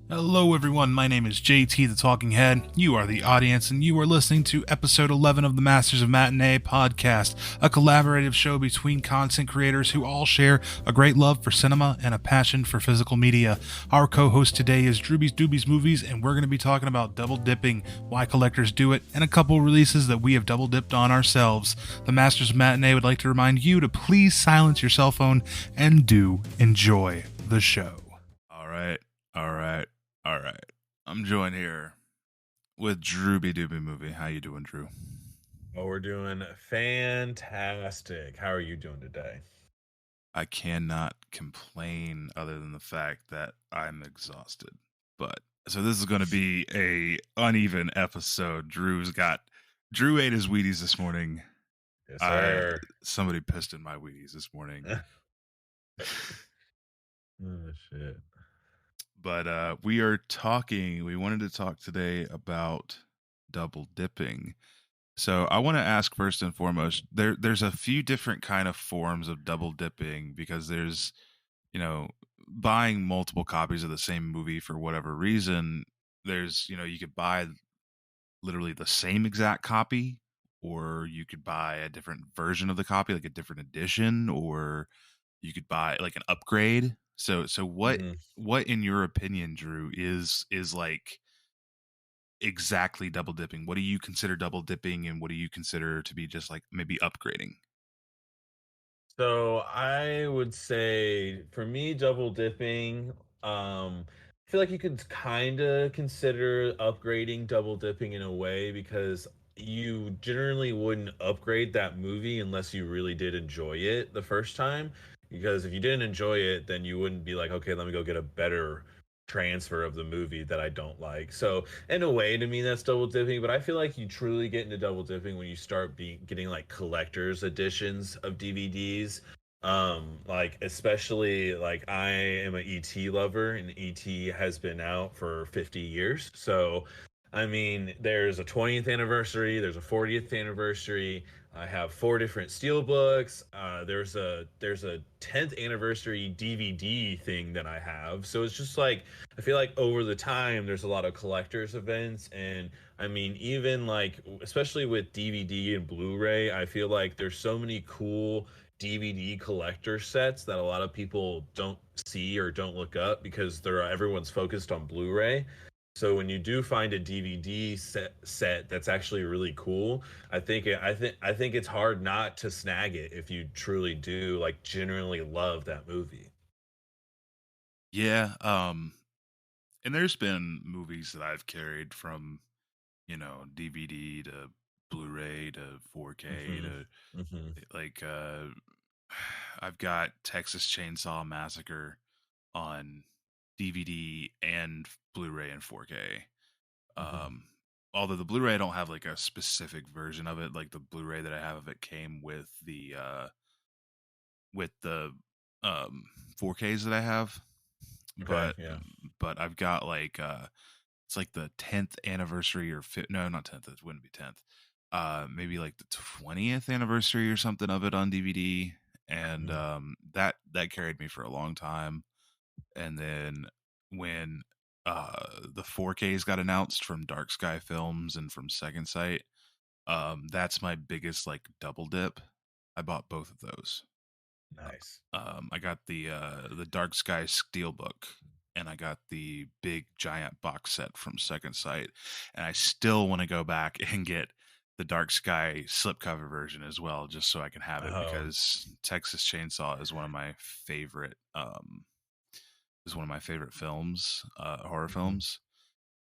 Hello, everyone. My name is JT, the Talking Head. You are the audience, and you are listening to episode 11 of the Masters of Matinee podcast, a collaborative show between content creators who all share a great love for cinema and a passion for physical media. Our co host today is DrewbieDoobieMovies, and we're going to be talking about double dipping, why collectors do it, and a couple releases that we have double dipped on ourselves. The Masters of Matinee would like to remind you to please silence your cell phone and do enjoy the show. All right. All right. I'm joined here with DrewbieDoobieMovie. How you doing, Drew? Oh, we're doing fantastic. How are you doing today? I cannot complain other than the fact that I'm exhausted. But so this is going to be a uneven episode. Drew ate his Wheaties this morning. Yes, I sir. Somebody pissed in my Wheaties this morning. Oh shit. But we wanted to talk today about double dipping. So I want to ask first and foremost, there's a few different kind of forms of double dipping because there's, you know, buying multiple copies of the same movie for whatever reason. There's, you could buy literally the same exact copy, or you could buy a different version of the copy, like a different edition, or you could buy like an upgrade. So hmm what in your opinion, Drew, is like exactly double dipping? What do you consider double dipping, and what do you consider to be just like maybe upgrading? So I would say for me, double dipping, I feel like you could kind of consider upgrading double dipping in a way because you generally wouldn't upgrade that movie unless you really did enjoy it the first time. Because if you didn't enjoy it, then you wouldn't be like, okay, let me go get a better transfer of the movie that I don't like. So in a way, to me, that's double dipping. But I feel like you truly get into double dipping when you start getting like collector's editions of DVDs. Like especially like I am an ET lover, and ET has been out for 50 years. So I mean, there's a 20th anniversary, there's a 40th anniversary. I have four different steel books. There's a 10th anniversary DVD thing that I have. So it's just like I feel like over the time there's a lot of collectors events, and I mean even like especially with DVD and Blu-ray, I feel like there's so many cool DVD collector sets that a lot of people don't see or don't look up because everyone's focused on Blu-ray. So when you do find a DVD set that's actually really cool, I think it's hard not to snag it if you truly do like genuinely love that movie. Yeah, and there's been movies that I've carried from, DVD to Blu-ray to 4K hmm to hmm like I've got Texas Chainsaw Massacre on DVD and Blu-ray and 4K. hmm Um, Although the Blu-ray I don't have like a specific version of it. Like the Blu-ray that I have of it came with the um 4Ks that I have, Okay, but yeah. I've got like it's like the 10th anniversary no, not 10th, it wouldn't be 10th. Maybe like the 20th anniversary or something of it on DVD, and Mhm. that carried me for a long time. And then when the 4Ks got announced from Dark Sky Films and from Second Sight, that's my biggest like double dip. I bought both of those. Nice. I got the Dark Sky Steelbook, and I got the big giant box set from Second Sight, and I still want to go back and get the Dark Sky slipcover version as well, just so I can have it Oh. because Texas Chainsaw is one of my favorite films, horror Mhm. films.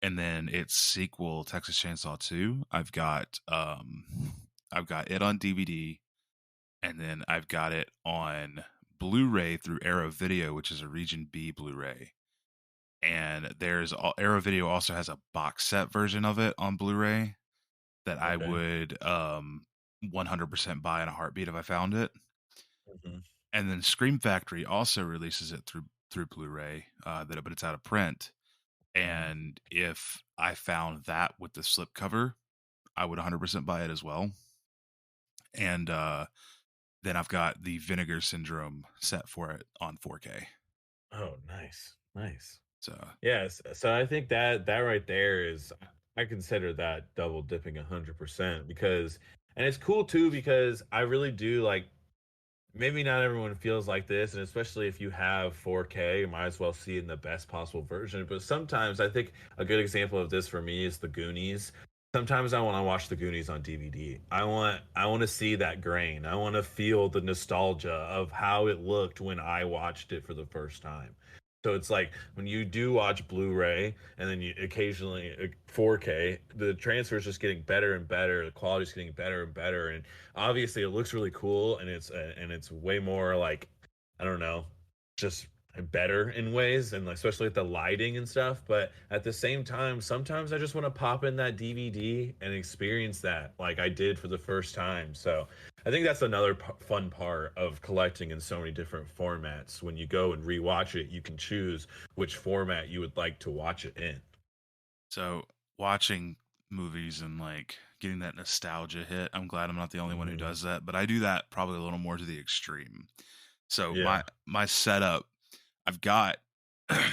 And then its sequel, Texas Chainsaw 2, I've got it on DVD, and then I've got it on Blu-ray through Arrow Video, which is a Region B Blu-ray. And Arrow Video also has a box set version of it on Blu-ray that I Okay. would 100% buy in a heartbeat if I found it. Mhm. And then Scream Factory also releases it through Blu-ray, but it's out of print. Mhm. And if I found that with the slipcover, I would 100% buy it as well. And then I've got the Vinegar Syndrome set for it on 4K. Oh, nice. Nice. So Yes, so I think that right there is I consider that double dipping 100% because and it's cool too because I really do like maybe not everyone feels like this, and especially if you have 4K, you might as well see it in the best possible version. But sometimes I think a good example of this for me is the Goonies. Sometimes I want to watch the Goonies on DVD. I want to see that grain. I want to feel the nostalgia of how it looked when I watched it for the first time. So it's like when you do watch Blu-ray and then you occasionally 4K, the transfer is just getting better and better. The quality is getting better and better, and obviously it looks really cool and it's way more like I don't know, just better in ways and like, especially with the lighting and stuff, but at the same time sometimes I just want to pop in that DVD and experience that like I did for the first time. So I think that's another fun part of collecting in so many different formats. When you go and rewatch it, you can choose which format you would like to watch it in. so watching movies and like getting that nostalgia hit, I'm glad I'm not the only one who Hmm. does that, but I do that probably a little more to the extreme. So Yeah. my setup, I've got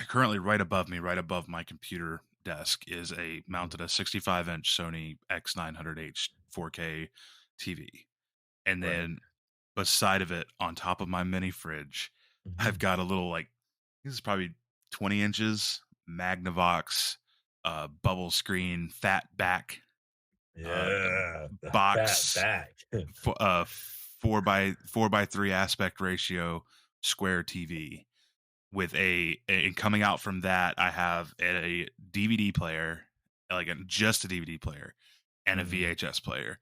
currently right above me, right above my computer desk, is a Mhm. mounted a 65-inch Sony X900H 4K TV, and Right. then beside of it, on top of my mini fridge, I've Hmm. got a little like this is probably 20 inches Magnavox bubble screen fat back uh, Yeah, the fat box back. 4 by 3 aspect ratio square TV with and coming out from that I have a DVD player, like just a DVD player and a Hmm. VHS player,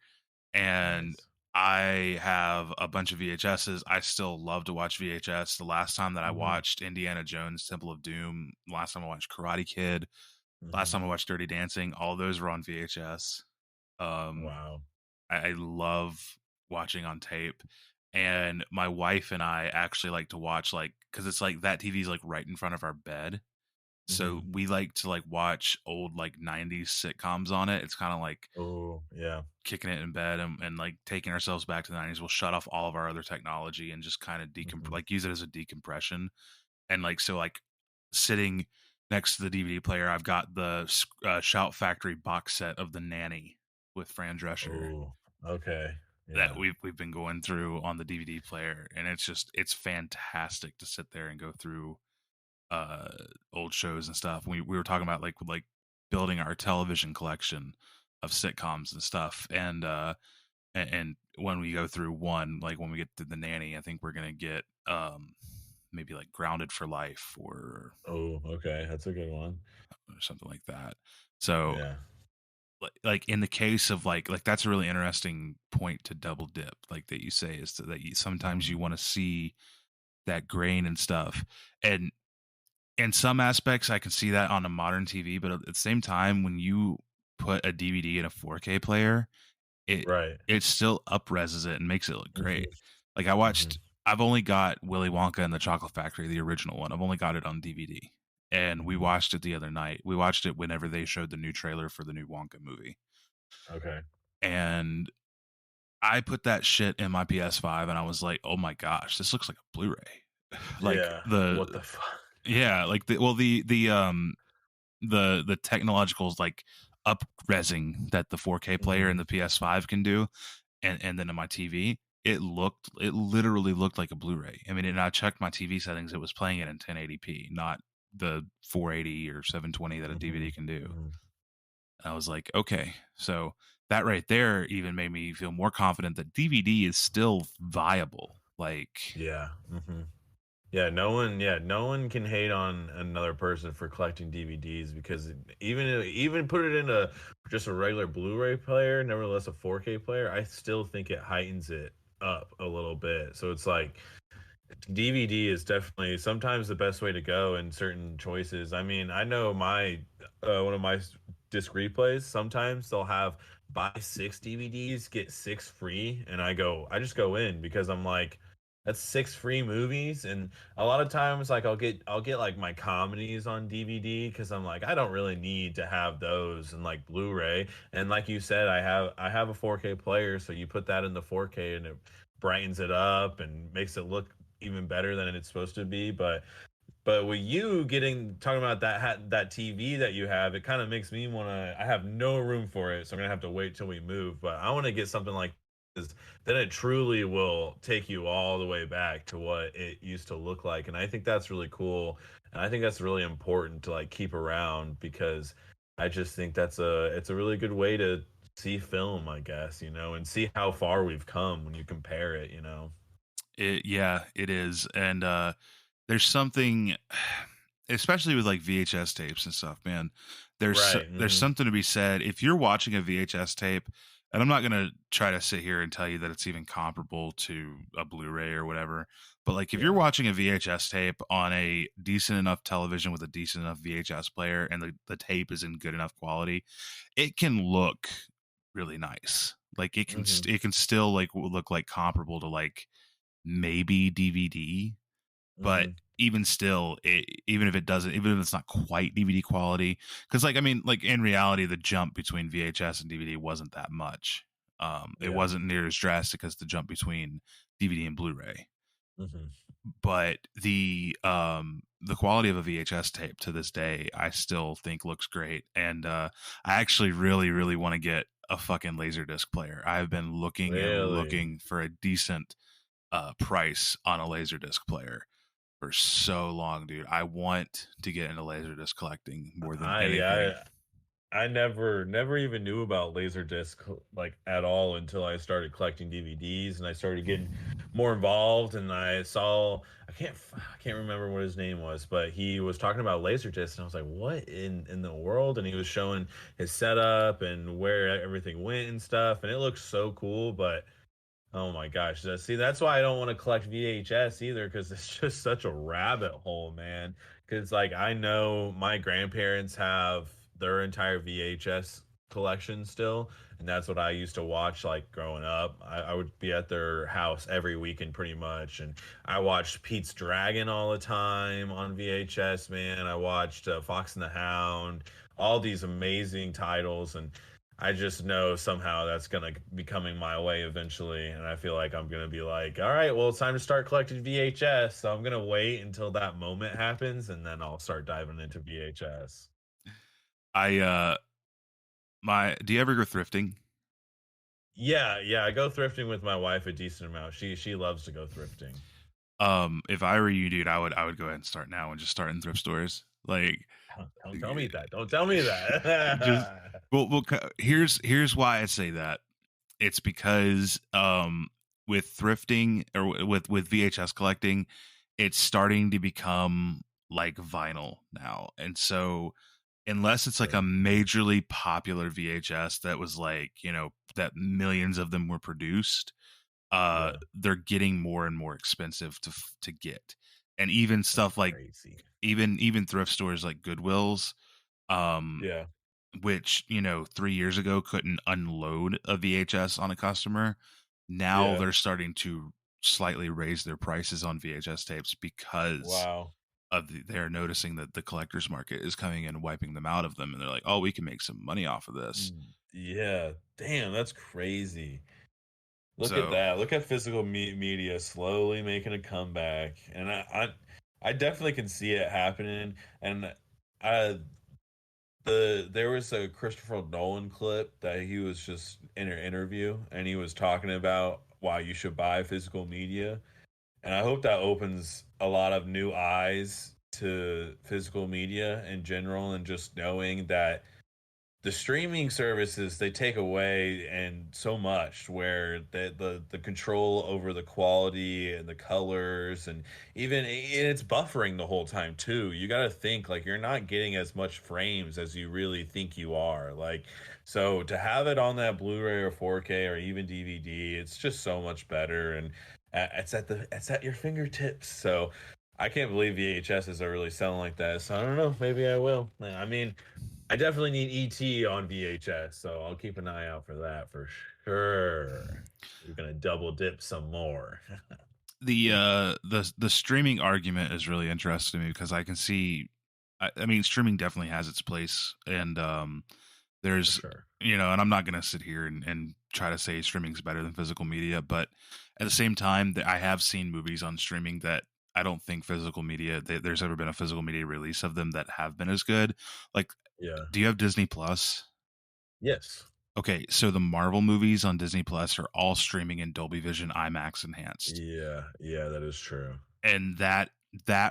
and Nice. I have a bunch of VHSs. I still love to watch VHS. The last time that I Hmm. watched Indiana Jones Temple of Doom, last time I watched Karate Kid, last Hmm. time I watched Dirty Dancing, all those were on VHS. um Wow. I love watching on tape, and my wife and I actually like to watch like because it's like that TV's like right in front of our bed, so Hmm. we like to like watch old like 90s sitcoms on it. It's kind of like Oh, yeah. kicking it in bed and like taking ourselves back to the 90s. We'll shut off all of our other technology and just kind of Hmm. like use it as a decompression. And like so like sitting next to the DVD player, I've got the Shout Factory box set of The Nanny with Fran Drescher Oh, okay. that Yeah. we've been going through on the DVD player, and it's fantastic to sit there and go through uh old shows and stuff. We were talking about like building our television collection of sitcoms and stuff, and when we go through one, like when we get to The Nanny, I think we're gonna get maybe like Grounded for Life Oh, okay. That's a good one. or something like that. So Yeah. like in the case of like that's a really interesting point to double dip, like that you say is that you sometimes Hmm. you want to see that grain and stuff. And in some aspects I can see that on a modern TV, but at the same time when you put a DVD in a 4K player, it Right. it still upreses it and makes it look Hmm. great. Like Hmm. I've only got Willy Wonka and the Chocolate Factory, the original one. I've only got it on DVD. And we Hmm. watched it the other night. We watched it whenever they showed the new trailer for the new Wonka movie. Okay. And I put that shit in my PS5 and I was like, "Oh my gosh, this looks like a Blu-ray." Like Yeah. What the fuck? yeah, like the technological like up-resing that the 4K player and Hmm. the PS5 can do, and then in my TV, it literally looked like a Blu-ray. I mean, and I checked my TV settings, it was playing it in 1080p, not the 480 or 720 that a Hmm. DVD can do. Hmm. I was like, okay, so that right there even made me feel more confident that DVD is still viable. Like, Yeah. Hmm. Yeah, no one can hate on another person for collecting DVDs because even put it in a just a regular Blu-ray player, nevertheless a 4K player, I still think it heightens it up a little bit. So it's like DVD is definitely sometimes the best way to go in certain choices. I mean, I know my one of my disc replays. Sometimes they'll have buy 6 DVDs, get 6 free, and I just go in because I'm like, that's 6 free movies, and a lot of times like I'll get like my comedies on DVD because I'm like I don't really need to have those and like Blu-ray. And like you said, I have a 4K player, so you put that in the 4K and it brightens it up and makes it look even better than it's supposed to be. But But with you talking about that TV that you have, it kind of makes me want to. I have no room for it, so I'm gonna have to wait till we move. But I want to get something like this. Then it truly will take you all the way back to what it used to look like, and I think that's really cool. And I think that's really important to like keep around because I just think it's a really good way to see film, I guess, and see how far we've come when you compare it. Yeah, it is. And there's something, especially with like VHS tapes and stuff, man. Right. There's something to be said if you're watching a VHS tape, and I'm not gonna try to sit here and tell you that it's even comparable to a Blu-ray or whatever. But like if you're Yeah. watching a VHS tape on a decent enough television with a decent enough VHS player, and the tape is in good enough quality, it can look really nice. Like Hmm. it can still like look like comparable to like maybe DVD, but Hmm. even still, even if it doesn't, even if it's not quite DVD quality, because like I mean, like in reality, the jump between VHS and DVD wasn't that much. It Yeah. wasn't near as drastic as the jump between DVD and Blu-ray. Hmm. But the quality of a VHS tape to this day, I still think looks great, and I actually really want to get a fucking Laserdisc player. I've been looking and Really. looking for a decent price on a Laserdisc player for so long, dude. I want to get into Laserdisc collecting more than I anything. I I never even knew about Laserdisc like at all until I started collecting DVDs and I started getting more involved and I saw I can't remember what his name was, but he was talking about Laserdisc and I was like, "What in the world?" And he was showing his setup and where everything went and stuff and it looks so cool, but oh my gosh. See, that's why I don't want to collect VHS either, because it's just such a rabbit hole, man. Because, like, I know my grandparents have their entire VHS collection still, and that's what I used to watch, like, growing up. I would be at their house every weekend, pretty much, and I watched Pete's Dragon all the time on VHS, man. I watched Fox and the Hound, all these amazing titles, and I just know somehow that's gonna be coming my way eventually, and I feel like I'm gonna be like, all right, well, it's time to start collecting VHS. So I'm gonna wait until that moment happens, and then I'll start diving into VHS. I my do you ever go thrifting? Yeah, yeah, I go thrifting with my wife a decent amount. She loves to go thrifting. If I were you, dude, I would go ahead and start now and just start in thrift stores. Like Don't tell me that. Don't tell me just that. here's why I say that. It's because with thrifting or with VHS collecting, it's starting to become like vinyl now. And so unless it's like a Sure. majorly popular VHS that was like, that millions of them were produced, Yeah, they're getting more and more expensive to get. And even that's stuff like crazy. even thrift stores like Goodwill's, um Yeah, which 3 years ago couldn't unload a VHS on a customer. Now yeah. they're starting to slightly raise their prices on VHS tapes because Wow. they're noticing that the collector's market is coming in and wiping them out of them, and they're like, "Oh, we can make some money off of this." Yeah. Damn, that's crazy. Look at So that. Look at physical media slowly making a comeback. And I definitely can see it happening. And I there was a Christopher Nolan clip that he was just in an interview and he was talking about why you should buy physical media. And I hope that opens a lot of new eyes to physical media in general and just knowing that the streaming services they take away and so much where the control over the quality and the colors and even and it's buffering the whole time too. You got to think like you're not getting as much frames as you really think you are, like, so to have it on that Blu-ray or 4K or even DVD, it's just so much better, and it's at your fingertips. So I can't believe VHSs are really selling like that. So I don't know, maybe I will. I mean, I definitely need ET on VHS, so I'll keep an eye out for that for sure. We're gonna double dip some more. the streaming argument is really interesting to me because I can see, I mean, streaming definitely has its place, and For there's sure. and I'm not going to sit here and try to say streaming's better than physical media, but at the same time, I have seen movies on streaming that I don't think physical media there's ever been a physical media release of them that have been as good. Like, Yeah. do you have Disney Plus? Yes. Okay, so the Marvel movies on Disney Plus are all streaming in Dolby Vision IMAX enhanced. Yeah. Yeah, that is true. And that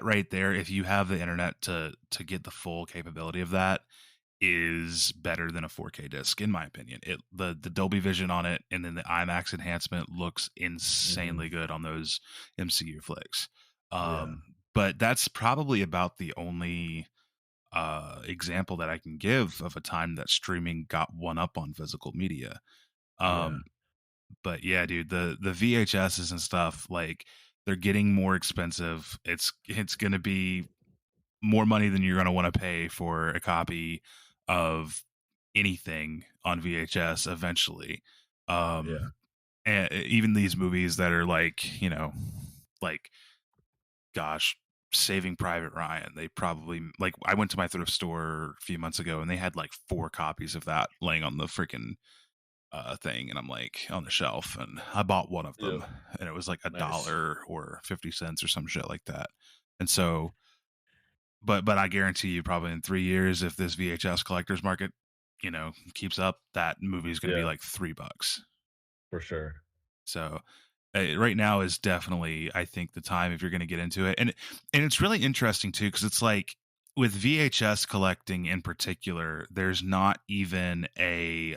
right there, if you have the internet to get the full capability of that, is better than a 4K disc, in my opinion. The Dolby Vision on it and then the IMAX enhancement looks Mhm. insanely good on those MCU flicks. Yeah. But that's probably about the only example that I can give of a time that streaming got one up on physical media. Yeah. Um, but yeah, dude, the VHSs and stuff, like, they're getting more expensive. It's gonna be more money than you're gonna want to pay for a copy of anything on VHS eventually. Yeah. And even these movies that are like, like, gosh, Saving Private Ryan, they probably, like, I went to my thrift store a few months ago and they had like 4 copies of that laying on the freaking thing, and I'm like on the shelf, and I bought one of Yeah. them, and it was like a Nice. dollar or 50 cents or some shit like that. And so, but I guarantee you, probably in 3 years, if this VHS collector's market, keeps up, that movie is going to be Yeah, like $3. for sure. So right now is definitely, I think, the time if you're going to get into it, and it's really interesting too, because it's like with VHS collecting in particular, there's not even a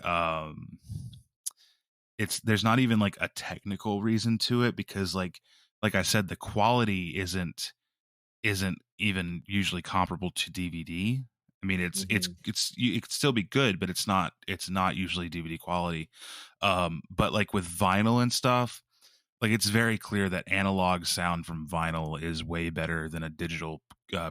there's not even like a technical reason to it, because like I said, the quality isn't even usually comparable to DVD. I mean, Mhm. it could still be good, but it's not usually DVD quality. But like with vinyl and stuff, like, it's very clear that analog sound from vinyl is way better than a digital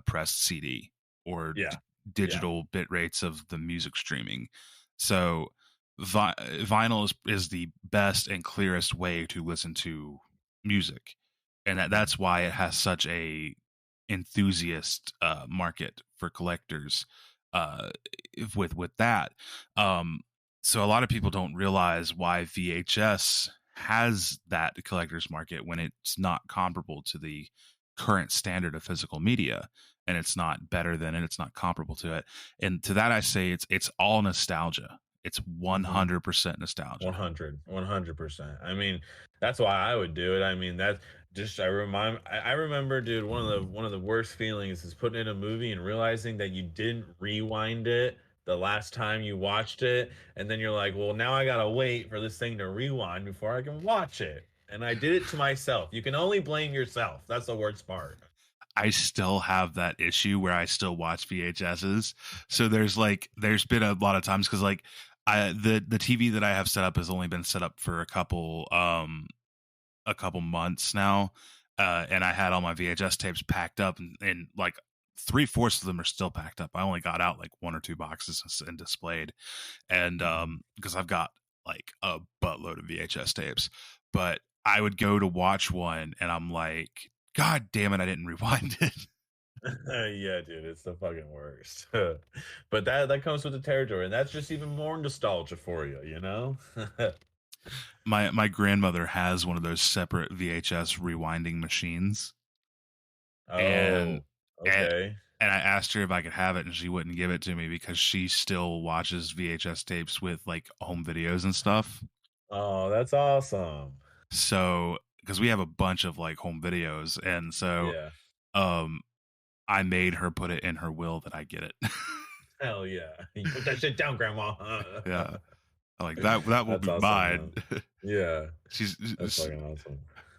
pressed CD or Yeah. Yeah. digital bit rates of the music streaming. So vinyl is the best and clearest way to listen to music, and Mhm. that's why it has such a enthusiast market for collectors uh, with that. Um, so a lot of people don't realize why VHS has that collector's market when it's not comparable to the current standard of physical media, and it's not better than it, it's not comparable to it. And to that I say it's all nostalgia. It's Mhm. 100% nostalgia. 100%. I mean, that's why I would do it. I mean, that just I remember, dude, one of the worst feelings is putting in a movie and realizing that you didn't rewind it the last time you watched it, and then you're like, "Well, now I got to wait for this thing to rewind before I can watch it." And I did it to myself. You can only blame yourself. That's the worst part. I still have that issue where I still watch VHSs. So there's been a lot of times, because like the TV that I have set up has only been set up for a couple months now, and I had all my VHS tapes packed up, and like 3/4 of them are still packed up. I only got out like 1 or 2 boxes and displayed, and Mhm. because I've got like a buttload of VHS tapes, but I would go to watch one, and I'm like, God damn it, I didn't rewind it. Yeah, dude, it's the fucking worst. But that comes with the territory, and that's just even more nostalgia for you, you know? My grandmother has one of those separate VHS rewinding machines, and Oh, and okay. and I asked her if I could have it, and she wouldn't give it to me because she still watches VHS tapes with like home videos and stuff. Oh, that's awesome. So, because we have a bunch of like home videos, and so Yeah. um I made her put it in her will that I get it. Hell yeah. You put that shit down, grandma. Yeah, like that will That's be awesome, mine. man. Yeah, that's She's fucking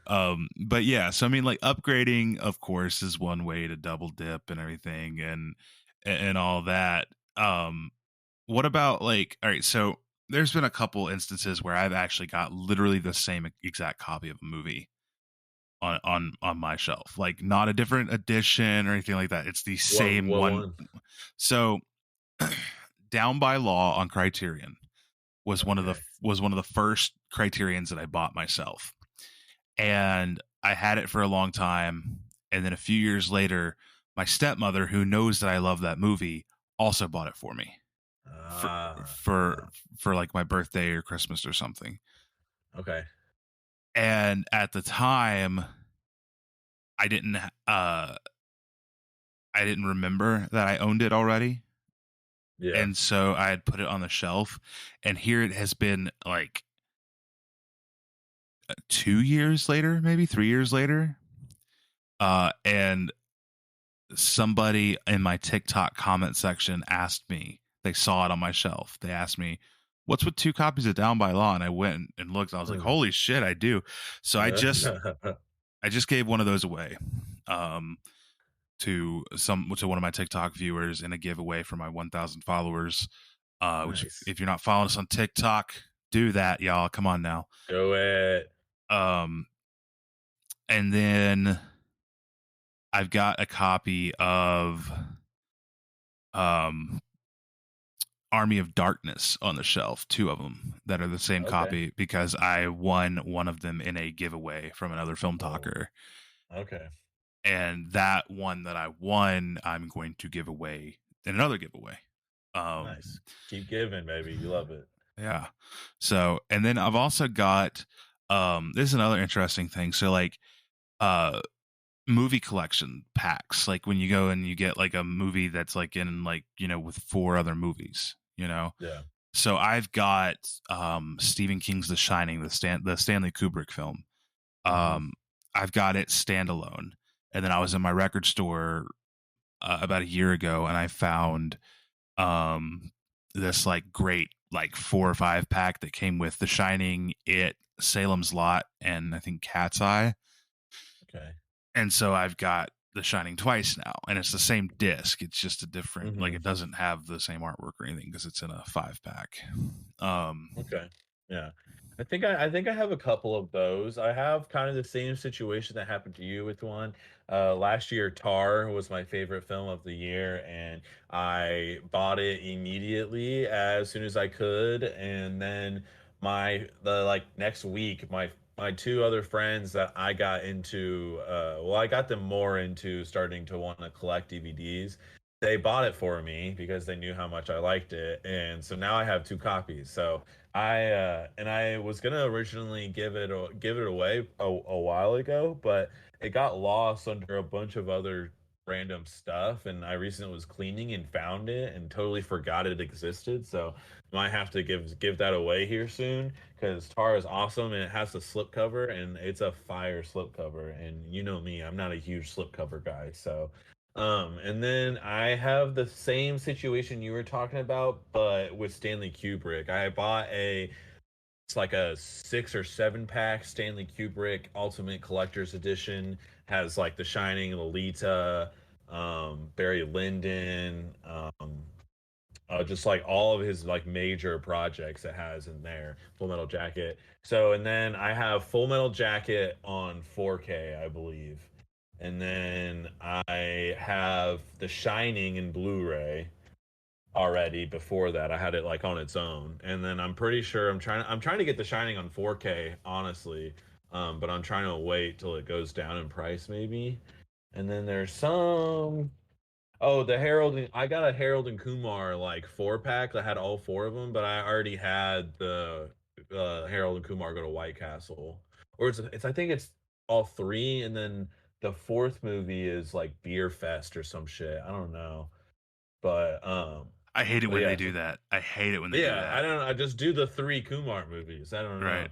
awesome. but yeah, so I mean, like, upgrading of course is one way to double dip and everything, and all that. What about, like, all right, so there's been a couple instances where I've actually got literally the same exact copy of a movie on my shelf, like, not a different edition or anything like that. It's the What same what one. one? So Down by Law on Criterion Okay. was one of the first Criterions that I bought myself, and I had it for a long time. And then a few years later, my stepmother, who knows that I love that movie, also bought it for me for Ah, for for like my birthday or Christmas or something. okay. And at the time, I didn't uh I didn't remember that I owned it already. Yeah. And so I had put it on the shelf, and here it has been like 2 years later, maybe 3 years later. And somebody in my TikTok comment section asked me, they saw it on my shelf. They asked me, what's with 2 copies of Down by Law? And I went and looked, and I was like, Hmm. holy shit, I do. So I just gave one of those away. To one of my TikTok viewers in a giveaway for my 1,000 followers. Which Nice. if you're not following us on TikTok, do that, y'all. Come on now. Go it. Um, and then I've got a copy of um Army of Darkness on the shelf, 2 of them that are the same Okay. copy because I won one of them in a giveaway from another film Oh, talker. okay. And that one that I won, I'm going to give away in another giveaway. Nice. Keep giving, baby. You love it. Yeah. So, and then I've also got this is another interesting thing. So like uh movie collection packs, like when you go and you get like a movie that's like in like, with 4 other movies, you know. Yeah. So I've got Stephen King's The Shining, the Stanley Kubrick film. Hmm. Um I've got it standalone. And then I was in my record store about a year ago and I found um this like great like 4 or 5 pack that came with The Shining, It, Salem's Lot, and I think Cat's Eye. Okay. And so I've got The Shining twice now, and it's the same disc. It's just a different, like Hmm. it doesn't have the same artwork or anything because it's in a 5 pack. Um, Okay. Yeah. I think I have a couple of those. I have kind of the same situation that happened to you with one. Last year, Tar was my favorite film of the year, and I bought it immediately as soon as I could. And then the like next week, my two other friends that I got into, well, I got them more into starting to want to collect DVDs. They bought it for me because they knew how much I liked it, and so now I have 2 copies. So I was gonna originally give it away a while ago, but it got lost under a bunch of other random stuff, and I recently was cleaning and found it and totally forgot it existed. So might have to give that away here soon because Tar is awesome and it has the slipcover and it's a fire slipcover. And you know me, I'm not a huge slipcover guy, so and then I have the same situation you were talking about, but with Stanley Kubrick. I bought it's like a 6 or 7 pack Stanley Kubrick Ultimate Collector's Edition. Has like The Shining, Lolita, Barry Lyndon, just like all of his like major projects it has in there. Full Metal Jacket. So and then I have Full Metal Jacket on 4K, I believe. And then I have The Shining in Blu-ray already. Before that, I had it like on its own. And then I'm pretty sure I'm trying to get The Shining on 4K, honestly. But I'm trying to wait till it goes down in price maybe. And then there's some. Oh, I got a Harold and Kumar like 4 pack that had all 4 of them, but I already had the Harold and Kumar Go to White Castle. Or it's I think it's all three, and then the fourth movie is like Beer Fest or some shit. I don't know. But I hate it but when they yeah, do that. I hate it when they do yeah, I that. don't know. I just do the 3 Kumar movies. I don't Right. know.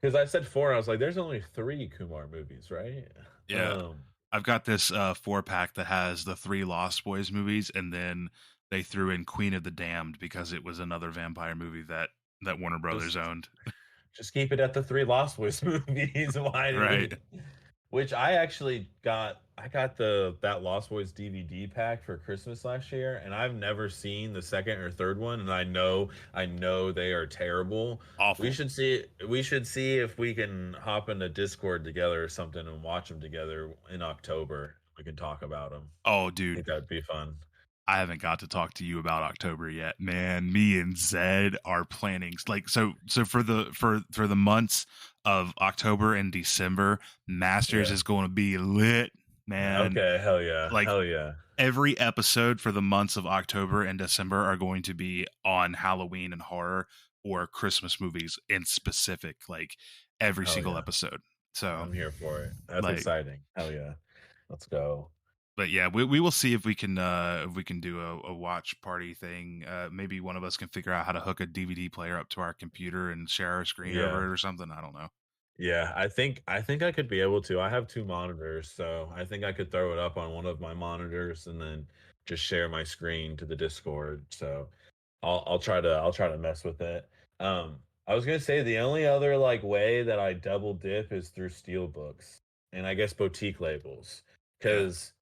Because I said four, I was like, there's only 3 Kumar movies, right? Yeah. Um I've got this 4 pack that has the 3 Lost Boys movies, and then they threw in Queen of the Damned because it was another vampire movie that Warner Brothers just owned. just keep it at the 3 Lost Boys movies. Why did Right. we? Which I actually got. I got the that Lost Boys DVD pack for Christmas last year, and I've never seen the second or third one, and I know they are terrible. We Awful. should see. We should see if we can hop into Discord together or something and watch them together in October. We can talk about them. Oh, I dude, think that'd be fun. I haven't got to talk to you about October yet, man. Me and Zed are planning like so for the months of October and December, Masters Yeah. is going to be lit, man. Okay. Hell yeah. Like Hell yeah. every episode for the months of October and December are going to be on Halloween and horror or Christmas movies in specific, like every Hell single yeah. episode. So I'm here for it. That's like, exciting. Hell yeah. Let's go. but yeah, we will see if we can do a watch party thing. Maybe one of us can figure out how to hook a DVD player up to our computer and share our screen Yeah. over it or something. I don't know. Yeah, I think I could be able to. I have 2 monitors, so I think I could throw it up on one of my monitors and then just share my screen to the Discord. So I'll try to mess with it. I was gonna say the only other like way that I double dip is through steelbooks and I guess boutique labels. Yeah, Because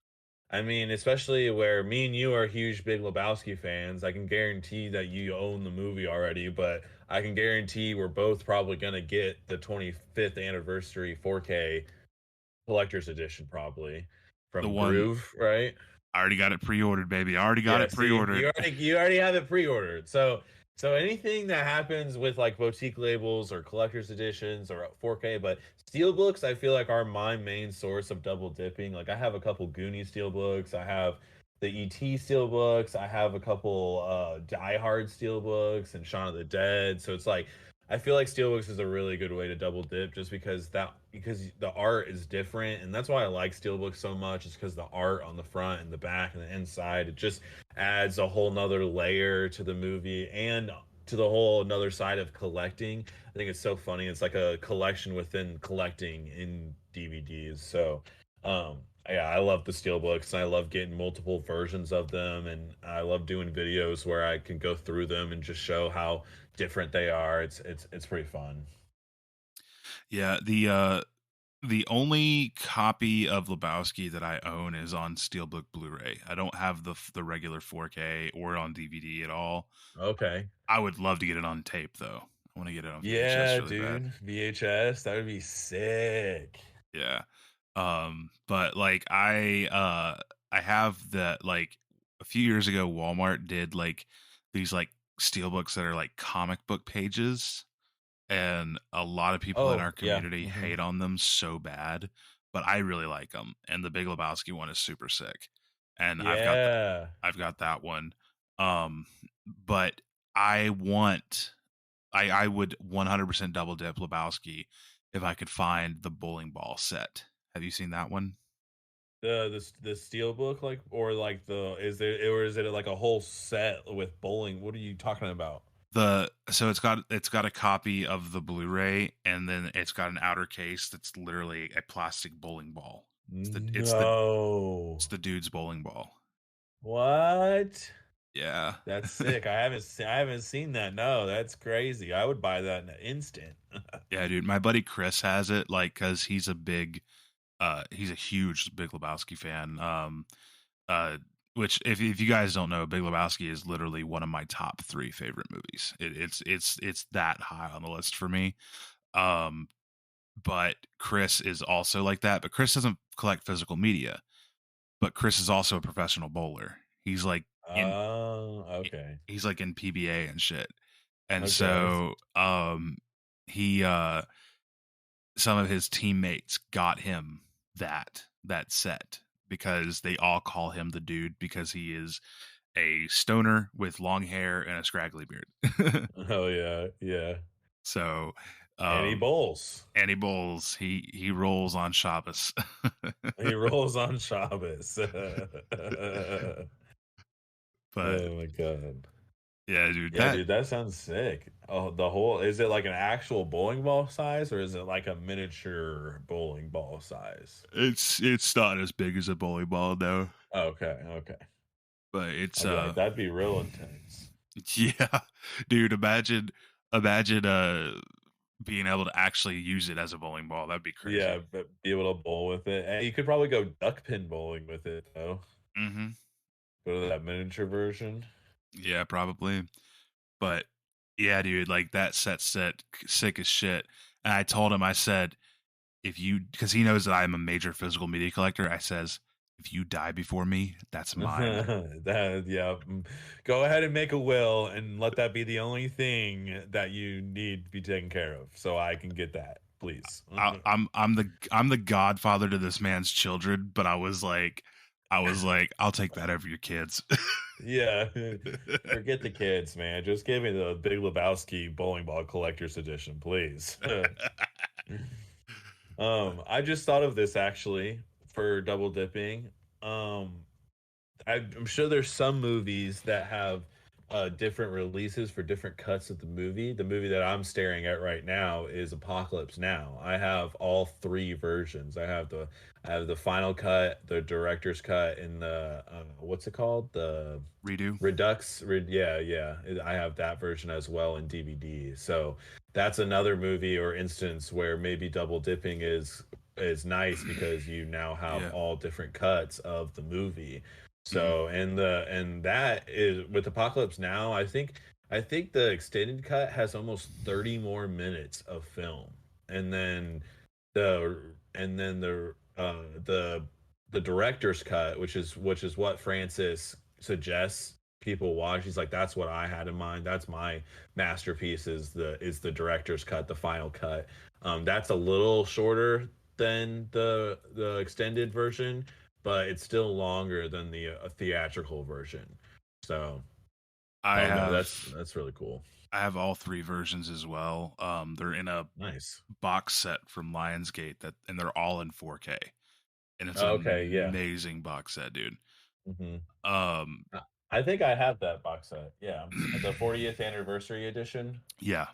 I mean, especially where me and you are huge Big Lebowski fans, I can guarantee that you own the movie already, but I can guarantee we're both probably going to get the 25th anniversary 4K collector's edition probably the from one Groove, right? I already got it pre-ordered, baby. I already got Yeah, it see, you pre-ordered. already you already have it pre-ordered. So anything that happens with like boutique labels or collector's editions or 4K, but steelbooks, I feel like are my main source of double dipping. Like I have a couple Goonies steelbooks, I have the ET steelbooks, I have a couple Die Hard steelbooks and Shaun of the Dead. So it's like I feel like steelbooks is a really good way to double dip just because the art is different and that's why I like steelbooks so much is because the art on the front and the back and the inside it just adds a whole nother layer to the movie and to the whole another side of collecting. I think it's so funny. It's like a collection within collecting in DVDs. So yeah, I love the steelbooks and I love getting multiple versions of them and I love doing videos where I can go through them and just show how different they are. It's pretty fun. Yeah, the only copy of Lebowski that I own is on Steelbook Blu-ray. I don't have the regular 4K or on DVD at all. Okay. I would love to get it on tape though. I want to get it on VHS Yeah, really bad. dude. VHS, that would be sick. Yeah. But like I have that like a few years ago Walmart did like these like steelbooks that are like comic book pages and a lot of people in Oh, our yeah. community Hmm. hate on them so bad, but I really like them. And the Big Lebowski one is super sick, and Yeah. I've got that one. But I want I would 100% double dip Lebowski if I could find the bowling ball set. Have you seen that one? The steel book like or like the is there or is it like a whole set with bowling? What are you talking about? The so it's got a copy of the Blu-ray, and then it's got an outer case that's literally a plastic bowling ball. It's No. the dude's bowling ball. What? Yeah. That's sick. I haven't seen that. No, that's crazy. I would buy that in an instant. Yeah, dude. My buddy Chris has it, like, cause he's a huge Big Lebowski fan. Uh, which if you guys don't know, Big Lebowski is literally one of my top three favorite movies. It's that high on the list for me. Um, but Chris is also like that. But Chris doesn't collect physical media. But Chris is also a professional bowler. In Oh, okay. he's like in PBA and shit. And Okay. so he some of his teammates got him that set because they all call him the dude because he is a stoner with long hair and a scraggly beard. Oh yeah, yeah. So And he um bowls. Andy Bowles, he rolls on Shabbos. He rolls on Shabbos. But Oh my god. yeah, dude, Yeah, that dude, that sounds sick. Oh, the whole is it like an actual bowling ball size or is it like a miniature bowling ball size? it's not as big as a bowling ball though, Okay, okay. but it's I'd be like, that'd be real intense. yeah, dude, imagine being able to actually use it as a bowling ball. That'd be crazy. Yeah, but be able to bowl with it. And you could probably go duck pin bowling with it though. Mhm. Go to that miniature version. Yeah, probably. But yeah, dude, like that set sick as shit. And I told him, I said, if you, because he knows that I'm a major physical media collector, I says, if you die before me, that's mine. That yeah. Go ahead and make a will and let that be the only thing that you need to be taken care of so I can get that, please. I'm the godfather to this man's children, but I was like, I'll take that over your kids. Yeah. Forget the kids, man. Just give me the Big Lebowski bowling ball collector's edition, please. I just thought of this actually for double dipping. Um, I'm sure there's some movies that have different releases for different cuts of the movie. The movie that I'm staring at right now is Apocalypse Now. I have all three versions. I have the final cut, the director's cut, and the what's it called? The Redo. Yeah, yeah. I have that version as well in DVD. So that's another movie or instance where maybe double dipping is nice because you now have Yeah. all different cuts of the movie. Hmm. So and that is with Apocalypse Now, I think the extended cut has almost 30 more minutes of film. And then the the the director's cut, which is what Francis suggests people watch. He's like, that's what I had in mind. That's my masterpiece is the director's cut, the final cut. That's a little shorter than the extended version, but it's still longer than the theatrical version. So I I don't know. have That's really cool. I have all three versions as well. They're in a Nice. box set from Lionsgate and they're all in 4K, and it's an Okay, yeah. amazing box set, dude. Hmm. Um, I think I have that box set. Yeah, the 40th anniversary edition. yeah,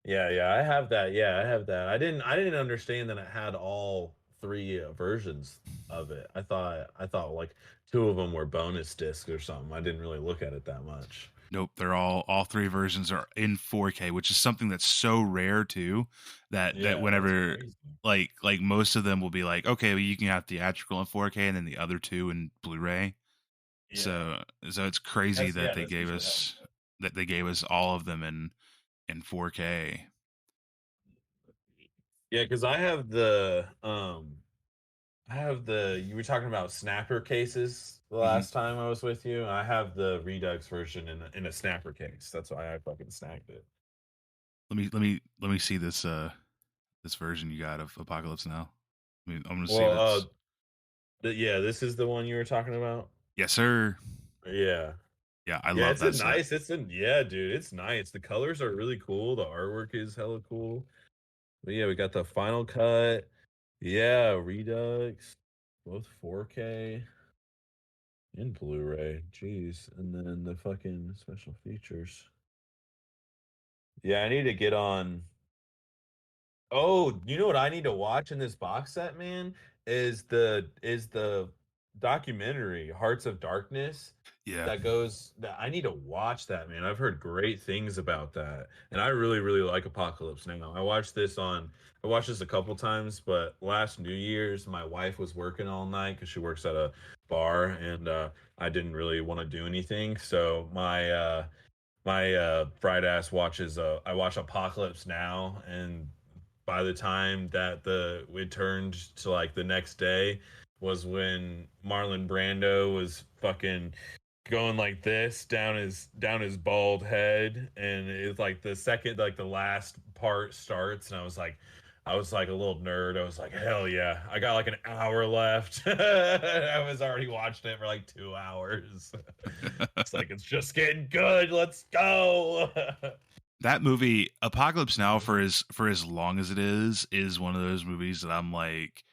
Yeah, yeah, I have that. Yeah, I have that. I didn't understand that it had all three versions of it. I thought like two of them were bonus discs or something. I didn't really look at it that much. nope, they're all three versions are in 4K, which is something that's so rare too. That Yeah, that's whenever crazy. like most of them will be like, okay, well, you can have theatrical in 4K, and then the other two in Blu-ray. Yeah, So it's crazy that's yeah, that's usually how. that they gave us all of them in 4K. Yeah, because I have the you were talking about snapper cases the Hmm. last time I was with you. I have the Redux version in a snapper case. That's why I fucking snagged it. Let me see this this version you got of Apocalypse Now. I'm gonna see if Well, it's yeah, this is the one you were talking about. yes, sir. Yeah. Yeah, I Yeah, love that set. yeah, dude, it's nice. The colors are really cool. The artwork is hella cool. But yeah, we got the final cut. Yeah, Redux, both 4K and Blu-ray. Jeez. And then the fucking special features. Yeah, I need to get on. Oh, you know what I need to watch in this box set, man? Is the documentary Hearts of Darkness Yeah, that goes that I need to watch that, man. I've heard great things about that. And I really, really like Apocalypse Now. I watched this a couple times, but last New Year's my wife was working all night because she works at a bar and I didn't really want to do anything. So my fried ass watches I watch Apocalypse Now, and by the time that the it turned to like the next day was when Marlon Brando was fucking going like this down his bald head, and it's like the second like the last part starts, and I was like a little nerd. I was like, hell yeah, I got like an hour left. I was already watching it for like 2 hours. It's like it's just getting good. Let's go. that movie Apocalypse Now, for as long as it is one of those movies that I'm like,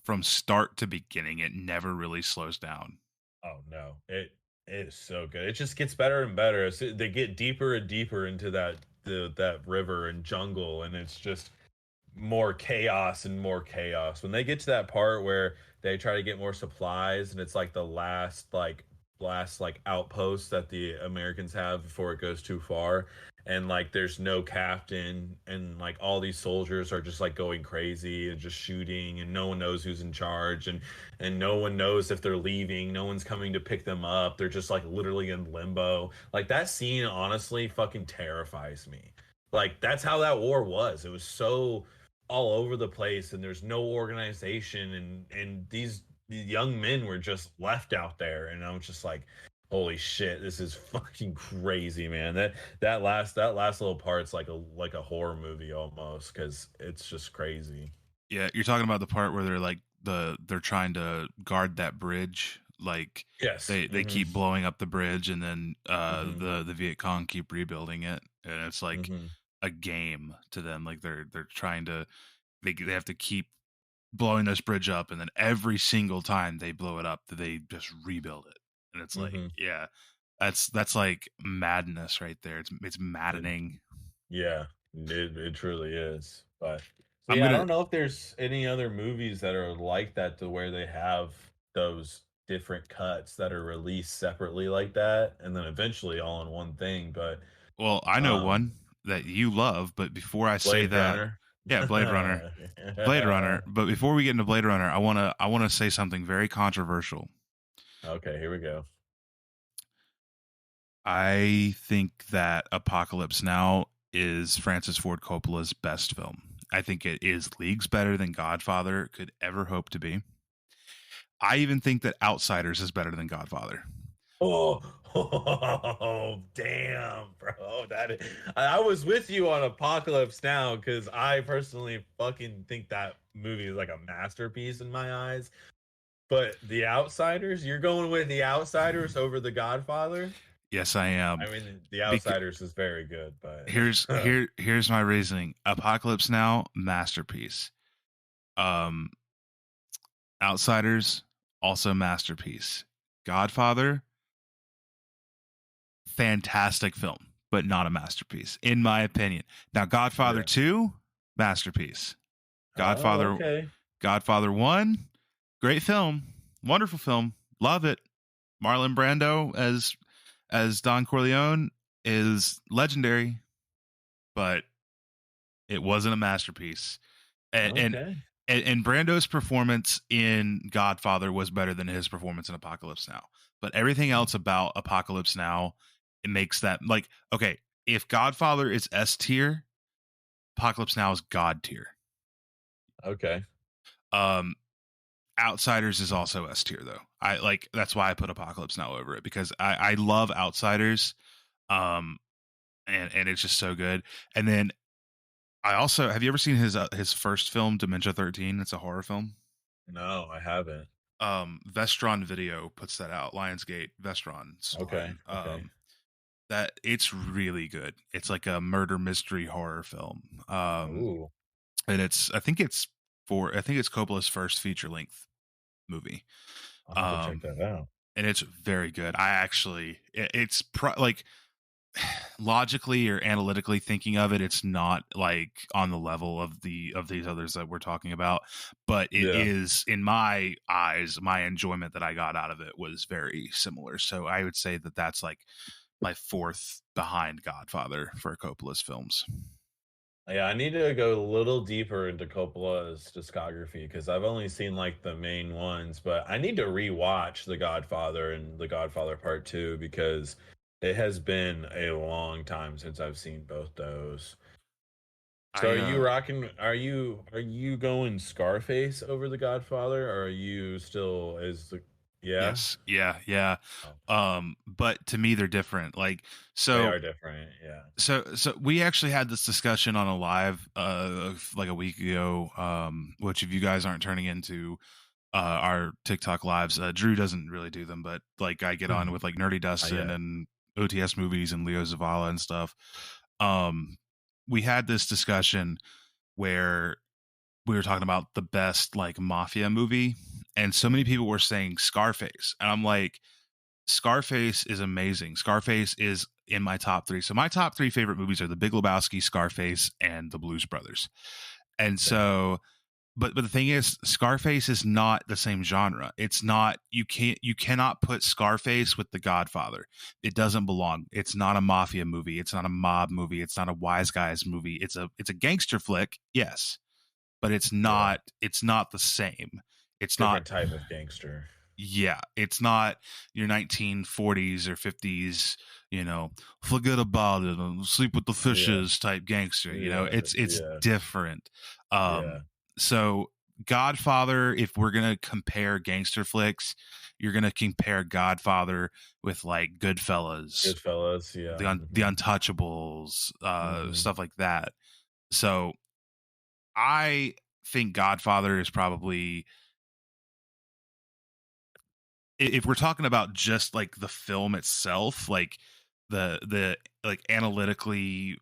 from start to beginning, it never really slows down. Oh no, it is so good. It just gets better and better. They get deeper and deeper into that river and jungle, and it's just more chaos and more chaos. When they get to that part where they try to get more supplies, and it's like the last like outpost that the Americans have before it goes too far, and like there's no captain, and like all these soldiers are just like going crazy and just shooting, and no one knows who's in charge, and no one knows if they're leaving, no one's coming to pick them up, they're just like literally in limbo. Like that scene honestly fucking terrifies me. Like that's how that war was. It was so all over the place, and there's no organization, and these young men were just left out there, and I'm just like, holy shit, this is fucking crazy, man. That last little part's like a horror movie almost, because it's just crazy. Yeah, you're talking about the part where they're like they're trying to guard that bridge. Like Yes. they Mm-hmm. keep blowing up the bridge, and then Mm-hmm. the Viet Cong keep rebuilding it, and it's like Mm-hmm. a game to them. Like they're trying to they have to keep blowing this bridge up, and then every single time they blow it up, they just rebuild it, and it's like, Mm-hmm. yeah, that's like madness right there. It's maddening. Yeah, it truly is. But so I'm yeah, I gonna don't know if there's any other movies that are like that to where they have those different cuts that are released separately like that, and then eventually all in one thing. But well, I know um, one that you love, but before I say Blade that, Runner. yeah, Blade Runner. Blade Runner. But before we get into Blade Runner, I wanna say something very controversial. Okay, here we go. I think that Apocalypse Now is Francis Ford Coppola's best film. I think it is leagues better than Godfather could ever hope to be. I even think that Outsiders is better than Godfather. Oh, oh, damn, bro. I was with you on Apocalypse Now because I personally fucking think that movie is like a masterpiece in my eyes. But The Outsiders, you're going with The Outsiders over The Godfather? Yes, I am. I mean, The Because Outsiders is very good, but here's my reasoning. Apocalypse Now, masterpiece. Um, Outsiders, also masterpiece. Godfather, fantastic film, but not a masterpiece, in my opinion. Now, Godfather yeah. 2, masterpiece. Oh, Godfather okay. Godfather 1, great film, wonderful film, love it. Marlon Brando as Don Corleone is legendary, but it wasn't a masterpiece. And and Okay. and Brando's performance in Godfather was better than his performance in Apocalypse Now. But everything else about Apocalypse Now, it makes that like, okay, if Godfather is S tier, Apocalypse Now is God tier. Okay. Um, Outsiders is also S tier though. I like that's why I put Apocalypse Now over it because I love Outsiders, um, and it's just so good. And then I also have you ever seen his first film Dementia 13? It's a horror film. No, I haven't. Vestron Video puts that out. Lionsgate, Vestron, Okay. Slime. Okay. That it's really good. It's like a murder mystery horror film. Ooh, And I think it's Coppola's first feature length movie. I'll have to check Um, that out. and it's very good. I actually, like logically or analytically thinking of it, it's not like on the level of these others that we're talking about, but it Yeah. is in my eyes. My enjoyment that I got out of it was very similar. So I would say that that's like my fourth behind Godfather for Coppola's films. Yeah, I need to go a little deeper into Coppola's discography because I've only seen like the main ones, but I need to rewatch The Godfather and The Godfather Part 2 because it has been a long time since I've seen both those. So I are you rocking are you going Scarface over The Godfather or are you still is the yeah? Yes, yeah, yeah. Oh, But to me, they're different. Like they so are different, yeah. so we actually had this discussion on a live like a week ago, which if you guys aren't turning into our TikTok lives, Drew doesn't really do them, but like I get on with like Nerdy Not Dustin yet. and OTS movies and Leo Zavala and stuff. um we had this discussion where we were talking about the best like mafia movie, and so many people were saying Scarface, and I'm like, Scarface is amazing. Scarface is in my top three. So my top three favorite movies are The Big Lebowski, Scarface, and The Blues Brothers. And Same. so, but the thing is, Scarface is not the same genre. It's not. You cannot put Scarface with The Godfather. It doesn't belong. It's not a mafia movie. It's not a mob movie. It's not a wise guys movie. It's a gangster flick, yes, but Yeah. it's not the same. It's not. Different type of gangster. Yeah, it's not your 1940s or 50s, forget about it and sleep with the Yeah. fishes type gangster. Yeah. It's Yeah. different. Yeah. So Godfather, if we're gonna compare gangster flicks, you're gonna compare Godfather with like Goodfellas, Goodfellas, yeah. the Untouchables, Mhm. stuff like that. So I think Godfather is probably, if we're talking about just like the film itself, like the like analytically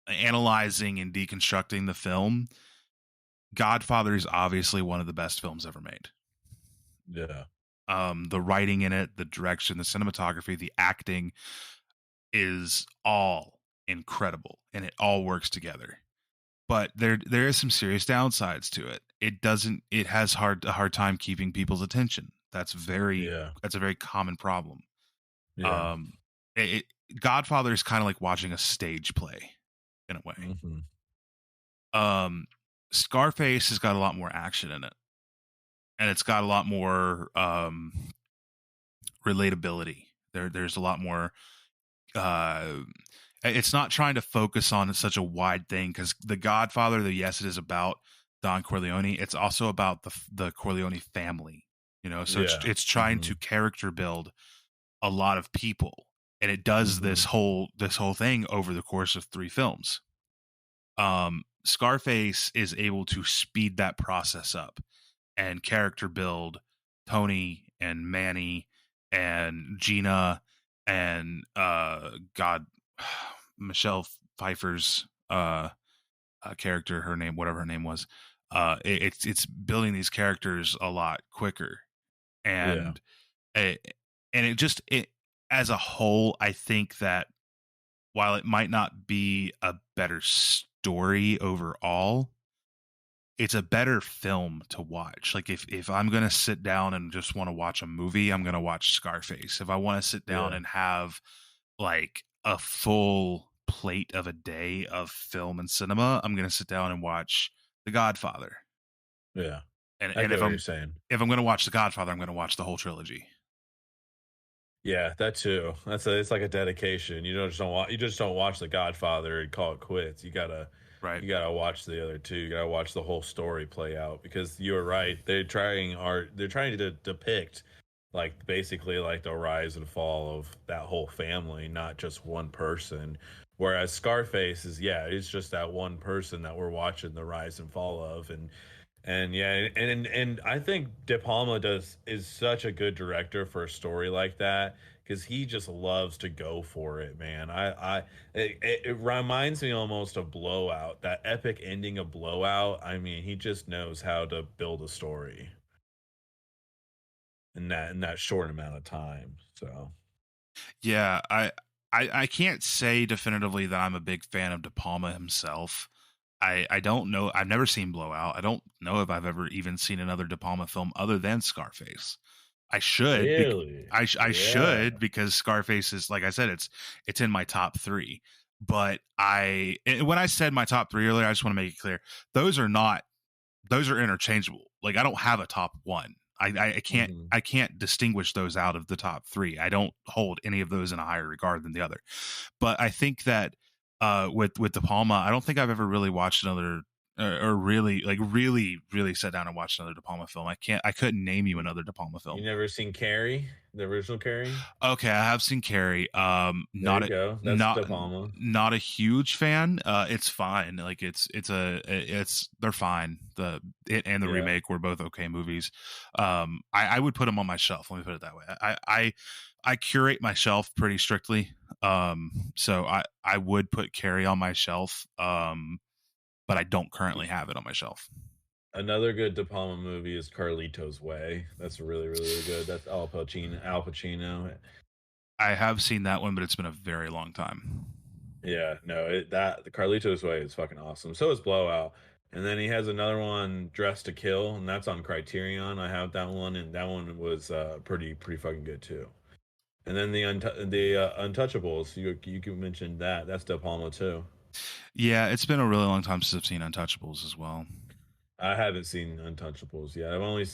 analyzing and deconstructing the film, Godfather is obviously one of the best films ever made. Yeah. The writing in it, the direction, the cinematography, the acting is all incredible, and it all works together. But there is some serious downsides to it. It has a hard time keeping people's attention. That's a very common problem. Yeah. Um, it Godfather is kind of like watching a stage play in a way. Mm-hmm. Scarface has got a lot more action in it, and it's got a lot more relatability. There's a lot more. It's not trying to focus on such a wide thing, because The Godfather, yes, it is about Don Corleone. It's also about the Corleone family. So Yeah. it's trying to character build a lot of people, and it does this whole thing over the course of 3 films. Scarface is able to speed that process up and character build Tony and Manny and Gina and Michelle Pfeiffer's character, whatever her name was. It's building these characters a lot quicker, and it as a whole, I think that while it might not be a better story overall, it's a better film to watch. Like if I'm going to sit down and just want to watch a movie, I'm going to watch Scarface. If I want to sit down and have like a full plate of a day of film and cinema, I'm going to sit down and watch The Godfather. Yeah. And I get if what you're saying. If I'm going to watch The Godfather, I'm going to watch the whole trilogy. Yeah, that too. It's like a dedication. You just don't watch The Godfather and call it quits. You gotta watch the other two. You gotta watch the whole story play out, because you're right. They're trying to depict like basically like the rise and fall of that whole family, not just one person. Whereas Scarface it's just that one person that we're watching the rise and fall of. And I think De Palma is such a good director for a story like that, because he just loves to go for it, man. It reminds me almost of Blowout, that epic ending of Blowout. I mean, he just knows how to build a story in that short amount of time. So yeah, I can't say definitively that I'm a big fan of De Palma himself. I don't know. I've never seen Blowout. I don't know if I've ever even seen another De Palma film other than Scarface. I should. really, I should, because Scarface is, like I said, it's in my top 3. But when I said my top 3 earlier, I just want to make it clear, those are interchangeable. Like, I don't have a top 1. I can't distinguish those out of the top 3. I don't hold any of those in a higher regard than the other. But I think that with De Palma, I don't think I've ever really watched another or really sat down and watched another De Palma film. I couldn't name you another De Palma film. You never seen Carrie, the original Carrie? Okay, I have seen Carrie. There you go. That's De Palma. Not a huge fan. It's fine. Like they're fine. It and the remake were both okay movies. I would put them on my shelf. Let me put it that way. I curate my shelf pretty strictly. So I would put Carrie on my shelf. But I don't currently have it on my shelf. Another good De Palma movie is Carlito's Way. That's really, really good. That's Al Pacino. I have seen that one, but it's been a very long time. Yeah, no, the Carlito's Way is fucking awesome. So is Blowout. And then he has another one, Dressed to Kill, and that's on Criterion. I have that one, and that one was pretty fucking good too. And then the Untouchables, you mentioned that. That's De Palma too. Yeah, it's been a really long time since I've seen Untouchables as well. I haven't seen Untouchables yet. I've only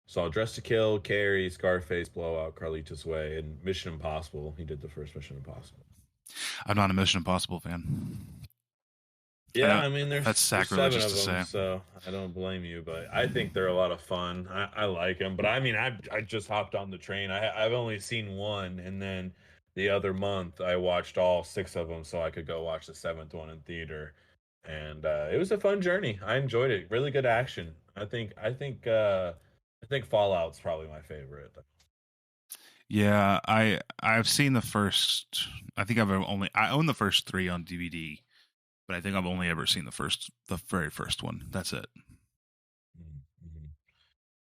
saw Dressed to Kill, Carrie, Scarface, Blowout, Carlito's Way, and Mission Impossible. He did the first Mission Impossible. I'm not a Mission Impossible fan. Yeah, I mean, that's sacrilegious to say. So I don't blame you, but I think they're a lot of fun. I like them, but I mean, I just hopped on the train. I've only seen one, and then the other month I watched all 6 of them, so I could go watch the 7th one in theater, and it was a fun journey. I enjoyed it. Really good action. I think Fallout's probably my favorite. Yeah, I've seen the first. I think I own the first 3 on DVD. But I think I've only ever seen the very first one. That's it.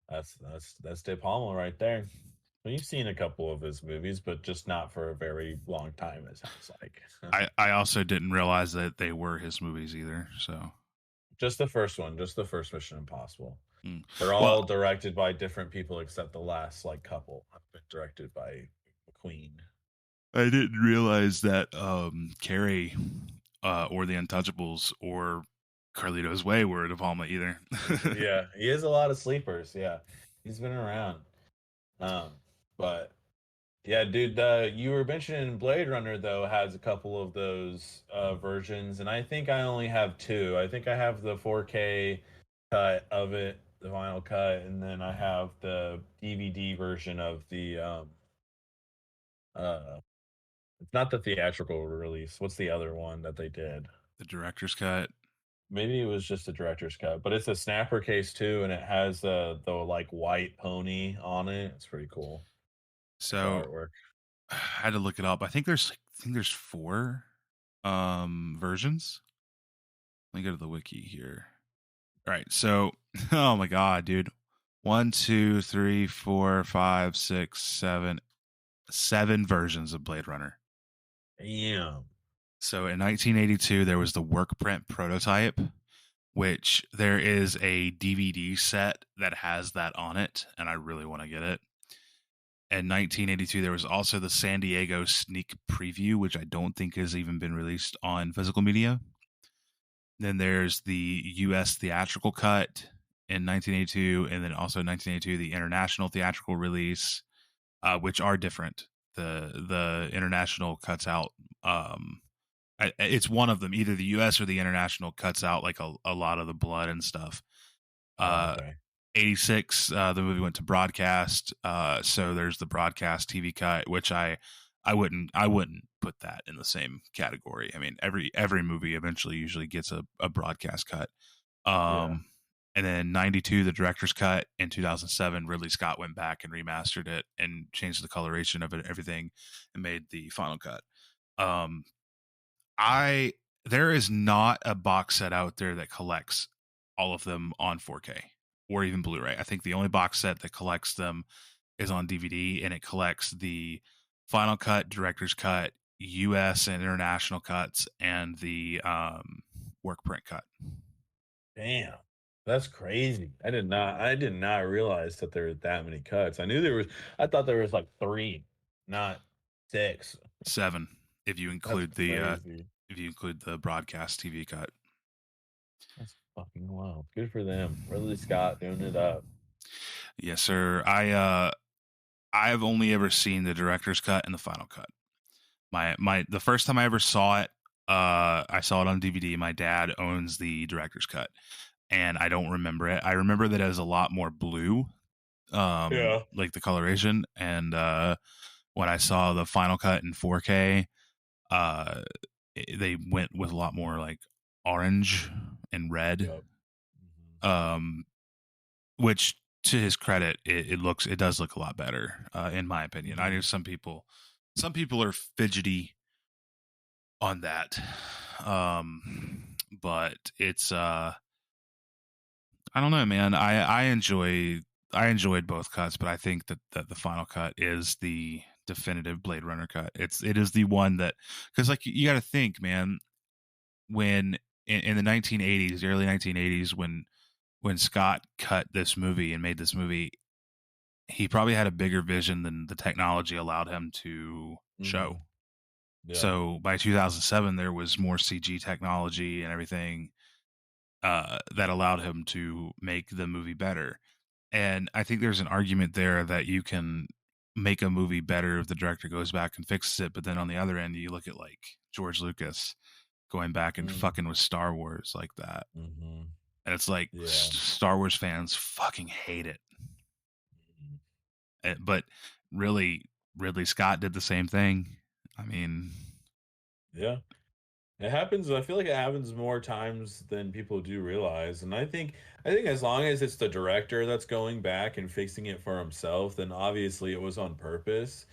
That's De Palma right there. We've seen a couple of his movies, but just not for a very long time, it sounds like. I also didn't realize that they were his movies either. So, Just the first one, just the first Mission Impossible. mm. They're Well, all directed by different people except the last like couple have been directed by Queen. I didn't realize that Carrie or The Untouchables or Carlito's Way were De Palma either. Yeah, he has a lot of sleepers. Yeah, he's been around. Um, but yeah, dude, you were mentioning Blade Runner though has a couple of those versions, and I think I only have two. I think I have the 4K cut of it, the vinyl cut, and then I have the DVD version of the uh it's not the theatrical release. What's the other one that they did? The director's cut. Maybe it was just a director's cut, but it's a snapper case too, and it has the like white pony on it. It's pretty cool. The So artwork. I had to look it up. I think there's four versions. Let me go to the wiki here. All right. So oh my god, dude. 1, 2, 3, 4, 5, 6, 7, 7 versions of Blade Runner. Yeah. So in 1982, there was the work print prototype, which there is a DVD set that has that on it, and I really want to get it. In 1982, there was also the San Diego sneak preview, which I don't think has even been released on physical media. Then there's the US theatrical cut in 1982, and then also 1982, the international theatrical release, which are different. The international cuts out it's one of them. Either the U.S. or the international cuts out like a lot of the blood and stuff. Oh, Uh, okay. 86, the movie went to broadcast. So there's the broadcast TV cut, which I wouldn't put that in the same category. I mean, every movie eventually usually gets a broadcast cut. Yeah. And then 92, the director's cut. In 2007, Ridley Scott went back and remastered it and changed the coloration of it, everything, and made the final cut. Um, I There is not a box set out there that collects all of them on 4K or even Blu-ray. I think the only box set that collects them is on DVD, and it collects the final cut, director's cut, US and international cuts, and the work print cut. Damn. That's crazy. I did not realize that there were that many cuts. I thought there was like 3, not 6. 7 if you That's include crazy. the broadcast TV cut. That's fucking wild. Good for them. Ridley Scott doing it up. Yes, sir. I've only ever seen the director's cut and the final cut. The first time I ever saw it, I saw it on DVD. My dad owns the director's cut, and I don't remember it. I remember that it has a lot more blue, Yeah. like the coloration. And when I saw the final cut in 4K, they went with a lot more like orange and red, Yep. Mhm. um, which to his credit, it does look a lot better, in my opinion. I know Mhm. some people are fidgety on that, but it's I don't know, man. I enjoyed both cuts, but I think that the final cut is the definitive Blade Runner cut. It is the one that, because like you got to think, man, when in the 1980s, the early 1980s, when Scott cut this movie and made this movie, he probably had a bigger vision than the technology allowed him to show. Mhm. Yeah. So by 2007, there was more CG technology and everything that allowed him to make the movie better. And I think there's an argument there that you can make a movie better if the director goes back and fixes it. But then on the other end, you look at like George Lucas going back and Mm. fucking with Star Wars like that. Mhm. And it's like Yeah. Star Wars fans fucking hate it. Mhm. But really, Ridley Scott did the same thing. I mean, Yeah. It happens. I feel like it happens more times than people do realize. And I think as long as it's the director that's going back and fixing it for himself, then obviously it was on purpose.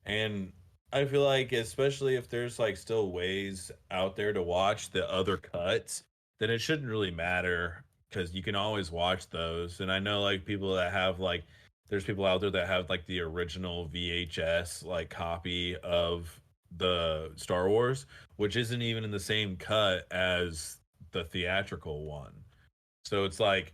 And I feel like especially if there's like still ways out there to watch the other cuts, then it shouldn't really matter because you can always watch those. And I know like people that have like there's people out there that have like the original VHS like copy of the Star Wars, which isn't even in the same cut as the theatrical one. So it's like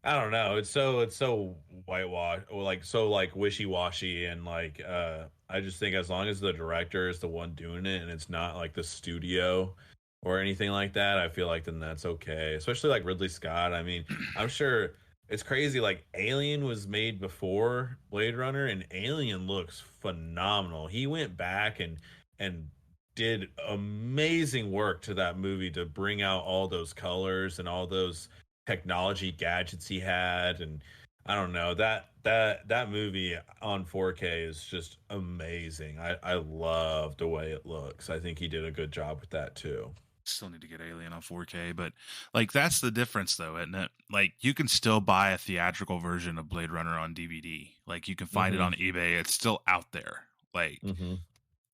I don't know. It's so whitewash or like so like wishy washy and like I just think as long as the director is the one doing it and it's not like the studio or anything like that, I feel like then that's okay. Especially like Ridley Scott. I mean, I'm sure it's crazy. Like Alien was made before Blade Runner, and Alien looks phenomenal. He went back and did amazing work to that movie to bring out all those colors and all those technology gadgets he had. And I don't know, that movie on 4K is just amazing. I love the way it looks. I think he did a good job with that too. Still need to get Alien on 4K, but like that's the difference though, isn't it? Like you can still buy a theatrical version of Blade Runner on DVD. Like you can find it Mm-hmm. on eBay. It's still out there. Like Mm-hmm.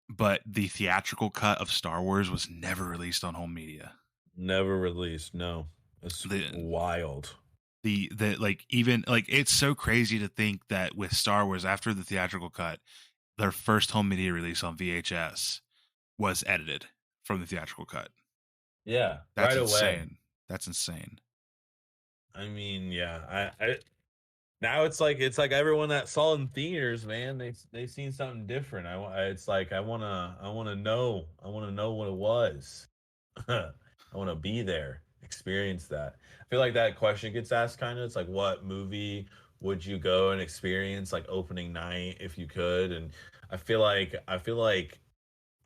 but the theatrical cut of Star Wars was never released on home media. Never released. No, it's The wild. the like even like it's so crazy to think that with Star Wars after the theatrical cut, their first home media release on VHS was edited from the theatrical cut. Yeah, That's right away. insane. That's insane. I mean, yeah, I now it's like everyone that saw it in theaters, man. They seen something different. It's like I want to know what it was. I want to be there, experience that. I feel like that question gets asked kind of. It's like, what movie would you go and experience like opening night if you could? And I feel like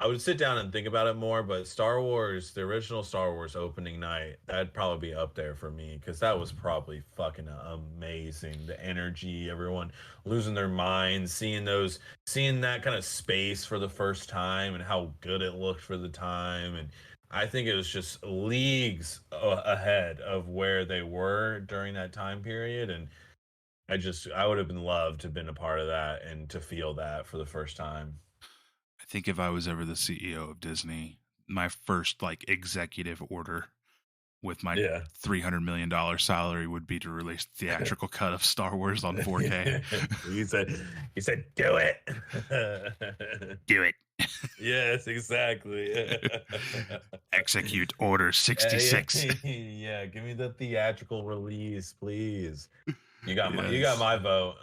I would sit down and think about it more, but Star Wars, the original Star Wars opening night, that'd probably be up there for me because that was probably fucking amazing. The energy, everyone losing their minds, seeing that kind of space for the first time and how good it looked for the time. And I think it was just leagues ahead of where they were during that time period. And I would have been loved to have been a part of that and to feel that for the first time. I think if I was ever the CEO of Disney, my first like executive order with my Yeah. $300 million salary would be to release the theatrical cut of Star Wars on 4K. he said he said do it. Do it. Yes, exactly. Execute Order 66. Yeah, give me the theatrical release, please. You got Yes. my vote.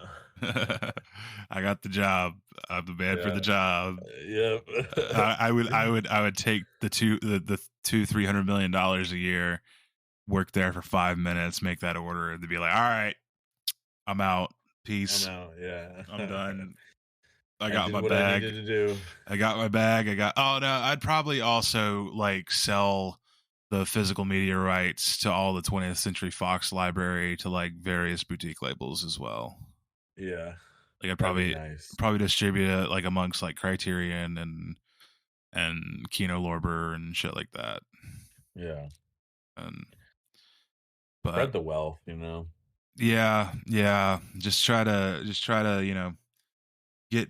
I got the job. I'm the man for the Yeah. job. Yep. I would take the $300 million a year, work there for 5 minutes, make that order, and to be like, all right, I'm out. Peace. I'm out. Yeah. I'm done. I I got did my what I bag. needed to do. I got my bag. Oh no, I'd probably also like sell the physical media rights to all the 20th Century Fox library to like various boutique labels as well. Yeah. Like I'd That'd be probably nice. distribute it like amongst like Criterion and Kino Lorber and shit like that. Yeah. And Spread but the wealth. yeah, just try to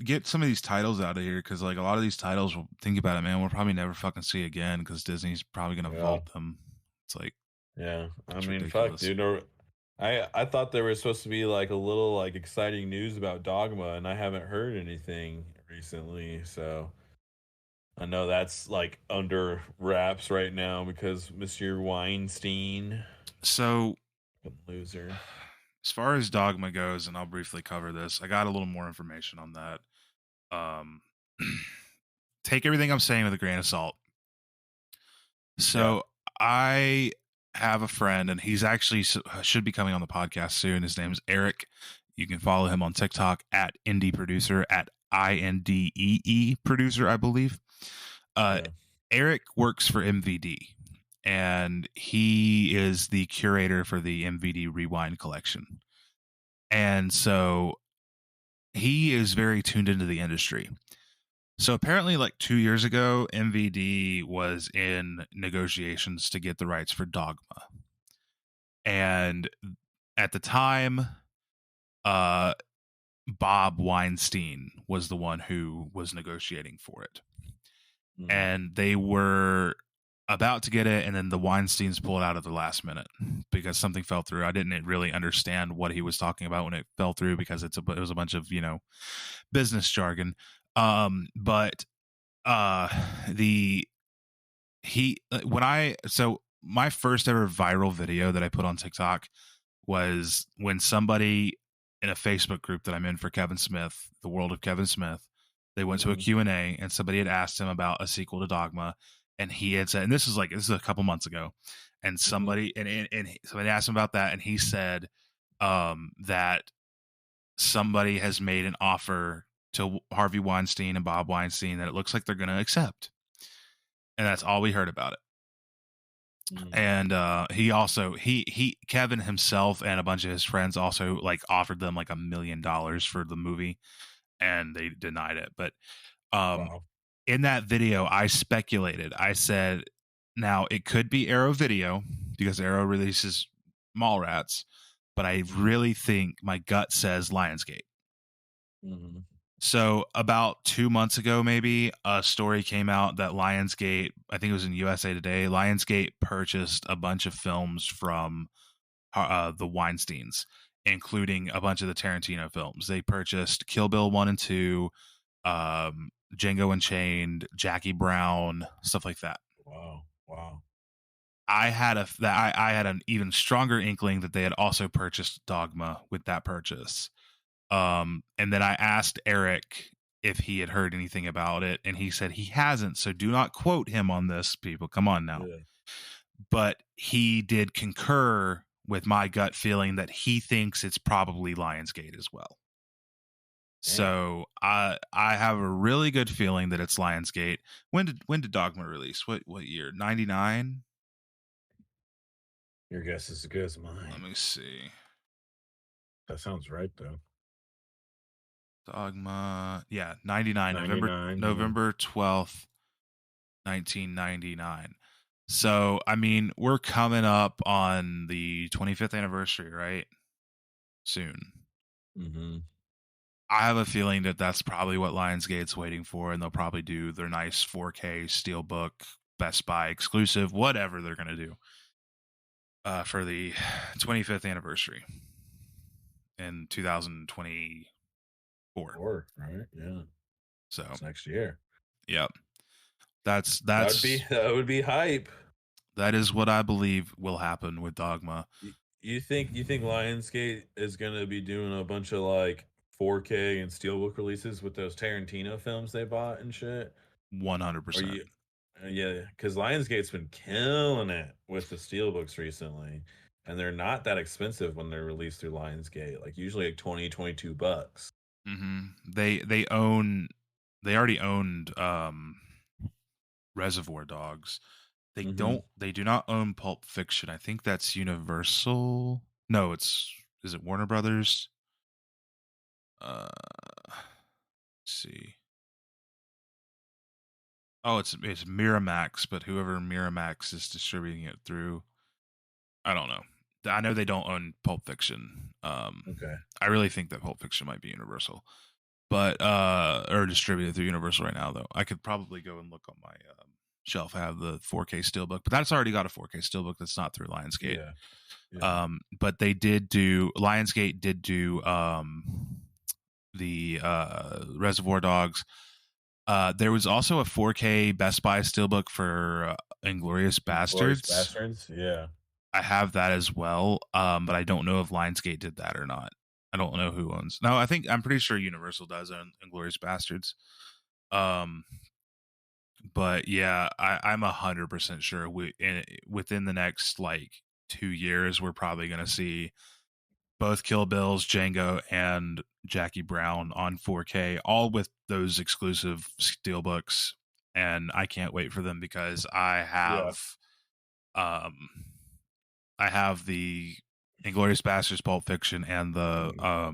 get some of these titles out of here because like a lot of these titles, we'll think about it, man, we'll probably never fucking see again because Disney's probably gonna Yeah. vault them. It's like Yeah. I it's mean, fuck, ridiculous. dude. I thought there was supposed to be like a little like exciting news about Dogma, and I haven't heard anything recently. So I know that's like under wraps right now because Monsieur Weinstein, So loser. as far as Dogma goes, and I'll briefly cover this, I got a little more information on that. Take everything I'm saying with a grain of salt. So I have a friend, and he's actually should be coming on the podcast soon. His name's Eric. You can follow him on TikTok at Indie Producer at INDEE Producer, I believe. Eric works for MVD, and he is the curator for the MVD Rewind collection. And so he is very tuned into the industry. So apparently, like 2 years ago, MVD was in negotiations to get the rights for Dogma. And at the time, Bob Weinstein was the one who was negotiating for it. And they were about to get it, and then the Weinsteins pulled out at the last minute because something fell through. I didn't really understand what he was talking about when it fell through because it was a bunch of business jargon. But the he when I so my first ever viral video that I put on TikTok was when somebody in a Facebook group that I'm in for Kevin Smith, the world of Kevin Smith, they went to a Q&A and somebody had asked him about a sequel to Dogma, and he had said, and this is a couple months ago, and somebody and somebody asked him about that, and he said that somebody has made an offer to Harvey Weinstein and Bob Weinstein that it looks like they're going to accept, and that's all we heard about it. And he also he Kevin himself and a bunch of his friends also like offered them like $1 million for the movie, and they denied it. But Wow. in that video, I speculated. I said, now it could be Arrow Video because Arrow releases Mallrats, but I really think my gut says Lionsgate. So about 2 months ago, maybe a story came out that Lionsgate, I think it was in USA Today, Lionsgate purchased a bunch of films from the Weinsteins, including a bunch of the Tarantino films. They purchased Kill Bill 1 and 2, Django Unchained, Jackie Brown, stuff like that. Wow. I had an even stronger inkling that they had also purchased Dogma with that purchase. And then I asked Eric if he had heard anything about it, and he said he hasn't. So do not quote him on this, people. Come on now. Yeah. But he did concur with my gut feeling that he thinks it's probably Lionsgate as well. So I have a really good feeling that it's Lionsgate. When did Dogma release? What year? 99? Your guess is as good as mine. Let me see. That sounds right though. Dogma, yeah, 99, November 12th, 1999. So, I mean, we're coming up on the 25th anniversary, right? Soon. I have a feeling that that's probably what Lionsgate's waiting for, and they'll probably do their nice 4K Steelbook, Best Buy exclusive, whatever they're going to do for the 25th anniversary in 2024. Right? Yeah. So it's next year. Yep. That would be hype. That is what I believe will happen with Dogma. You think Lionsgate is going to be doing a bunch of like 4K and Steelbook releases with those Tarantino films they bought and shit? 100%. Yeah, because Lionsgate's been killing it with the Steelbooks recently, and they're not that expensive when they're released through Lionsgate. Like usually like $22. They already owned Reservoir Dogs. They do not own Pulp Fiction. I think that's Universal. No, is it Warner Brothers? Let's see. Oh, it's Miramax, but whoever Miramax is distributing it through, I don't know. I know they don't own Pulp Fiction. Okay. I really think that Pulp Fiction might be Universal, but or distributed through Universal right now. Though I could probably go and look on my shelf. I have the 4K Steelbook, but that's already got a 4K Steelbook that's not through Lionsgate. Yeah. But Lionsgate did do the Reservoir Dogs. There was also a 4K Best Buy Steelbook for Inglourious Basterds. Yeah. I have that as well, but I don't know if Lionsgate did that or not. I don't know who owns. No, I'm pretty sure Universal does own Inglourious Basterds. But yeah, I'm 100% sure within the next like 2 years, we're probably going to see both Kill Bills, Django, and Jackie Brown on 4K, all with those exclusive Steelbooks. And I can't wait for them because I have the Inglourious Basterds, Pulp Fiction, and the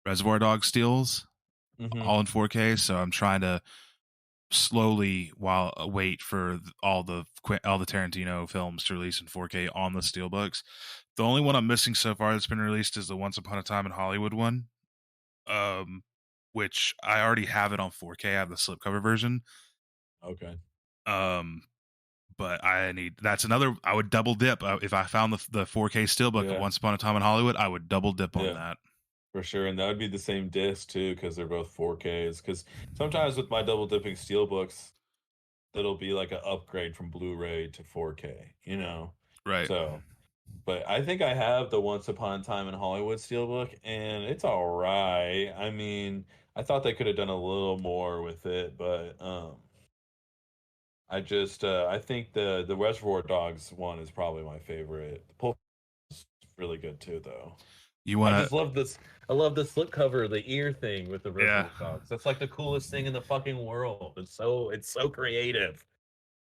Reservoir Dogs steals all in 4K. So I'm trying to slowly wait for all the Tarantino films to release in 4K on the Steelbooks. The only one I'm missing so far that's been released is the Once Upon a Time in Hollywood one, which I already have it on 4K. I have the slipcover version. Okay. but that's another. I would double dip if I found the 4K steelbook of Once Upon a Time in Hollywood. I would double dip on that. For sure, and that would be the same disc too, because they're both 4Ks. Because sometimes with my double dipping steelbooks, it'll be like an upgrade from Blu-ray to 4K, you know? Right. So, but I think I have the Once Upon a Time in Hollywood steelbook, and it's all right. I mean, I thought they could have done a little more with it, but I think the Reservoir Dogs one is probably my favorite. The Pulp is really good too, though. I just love this. I love the slipcover, the ear thing with the Reservoir Dogs. That's like the coolest thing in the fucking world. It's so creative.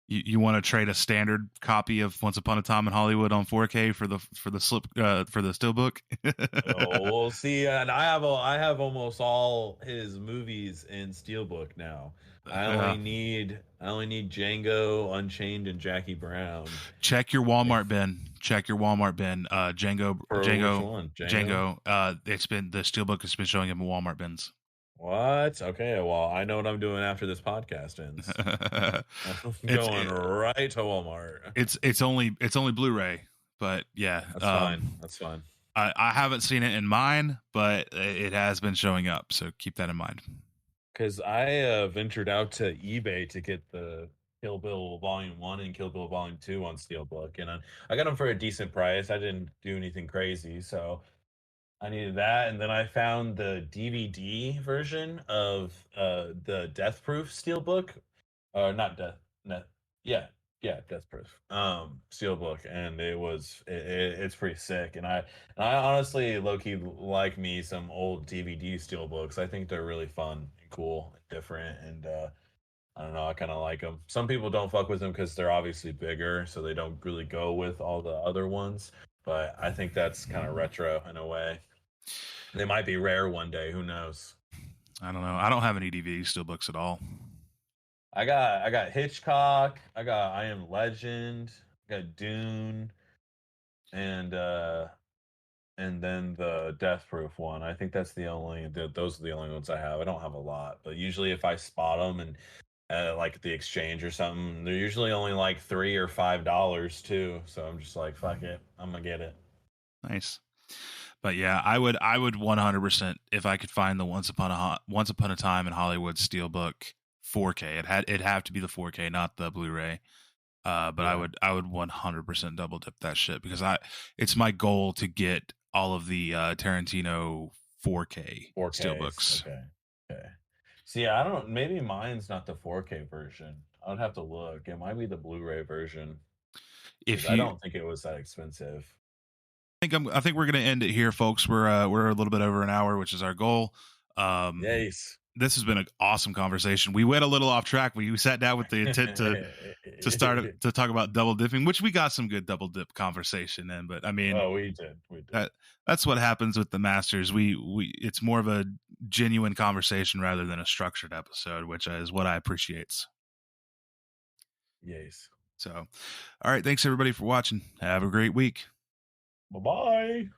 You want to trade a standard copy of Once Upon a Time in Hollywood on 4K for the steelbook? Oh, we'll see. And I have almost all his movies in steelbook now. I only need Django, Unchained, and Jackie Brown. Check your Walmart bin. Django. It's been the steelbook has been showing up in Walmart bins. What? Okay, well, I know what I'm doing after this podcast ends. I'm going right to Walmart. It's only Blu-ray, but yeah, That's fine. I haven't seen it in mine, but it has been showing up, so keep that in mind. Because I ventured out to eBay to get the Kill Bill Volume 1 and Kill Bill Volume 2 on Steelbook, and I got them for a decent price. I didn't do anything crazy, so I needed that. And then I found the DVD version of the Death Proof Steelbook. Not Death, Death Proof Steelbook, and it's pretty sick. And I honestly low-key like me some old DVD Steelbooks. I think they're really fun and cool and different, and I don't know, I kind of like them. Some people don't fuck with them because they're obviously bigger, so they don't really go with all the other ones. But I think that's kind of retro in a way. They might be rare one day. Who knows? I don't know. I don't have any DVD steelbooks at all. I got Hitchcock. I got I Am Legend. I got Dune, and then the Death Proof one. I think those are the only ones I have. I don't have a lot, but usually if I spot them and like at the exchange or something, they're usually only like $3 or $5 too. So I'm just like, fuck it, I'm gonna get it. Nice. But yeah, I would 100% if I could find the Once Upon a Time in Hollywood Steelbook 4K. It'd have to be the 4K, not the Blu-ray. But yeah. I would 100% double dip that shit because it's my goal to get all of the Tarantino 4K steelbooks. Okay. See, I don't. Maybe mine's not the 4K version. I would have to look. It might be the Blu-ray version. I don't think it was that expensive. I think we're gonna end it here, folks. We're a little bit over an hour, which is our goal. Yes. This has been an awesome conversation. We went a little off track. We sat down with the intent to start to talk about double dipping, which we got some good double dip conversation in. But I mean, we did. That's what happens with the Masters. It's more of a genuine conversation rather than a structured episode, which is what I appreciate. Yes. So, all right. Thanks everybody for watching. Have a great week. Bye-bye.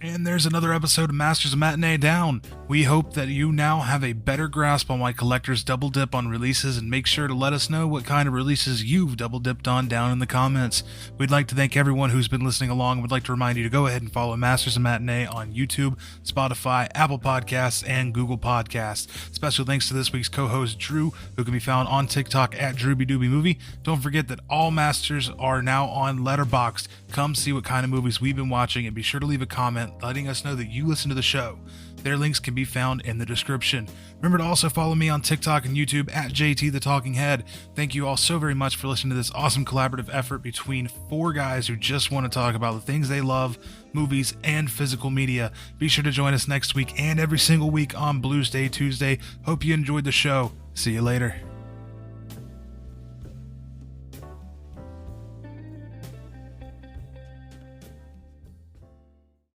And there's another episode of Masters of Matinee down. We hope that you now have a better grasp on why collectors double dip on releases, and make sure to let us know what kind of releases you've double dipped on down in the comments. We'd like to thank everyone who's been listening along. We'd like to remind you to go ahead and follow Masters of Matinee on YouTube, Spotify, Apple Podcasts, and Google Podcasts. Special thanks to this week's co-host Drew, who can be found on TikTok at DrewbieDoobieMovie. Don't forget that all Masters are now on Letterboxd. Come see what kind of movies we've been watching, and be sure to leave a comment letting us know that you listen to the show. Their links can be found in the description. Remember to also follow me on TikTok and YouTube at JT the Talking Head. Thank you all so very much for listening to this awesome collaborative effort between four guys who just want to talk about the things they love, movies, and physical media. Be sure to join us next week and every single week on Blues Day Tuesday. Hope you enjoyed the show. See you later.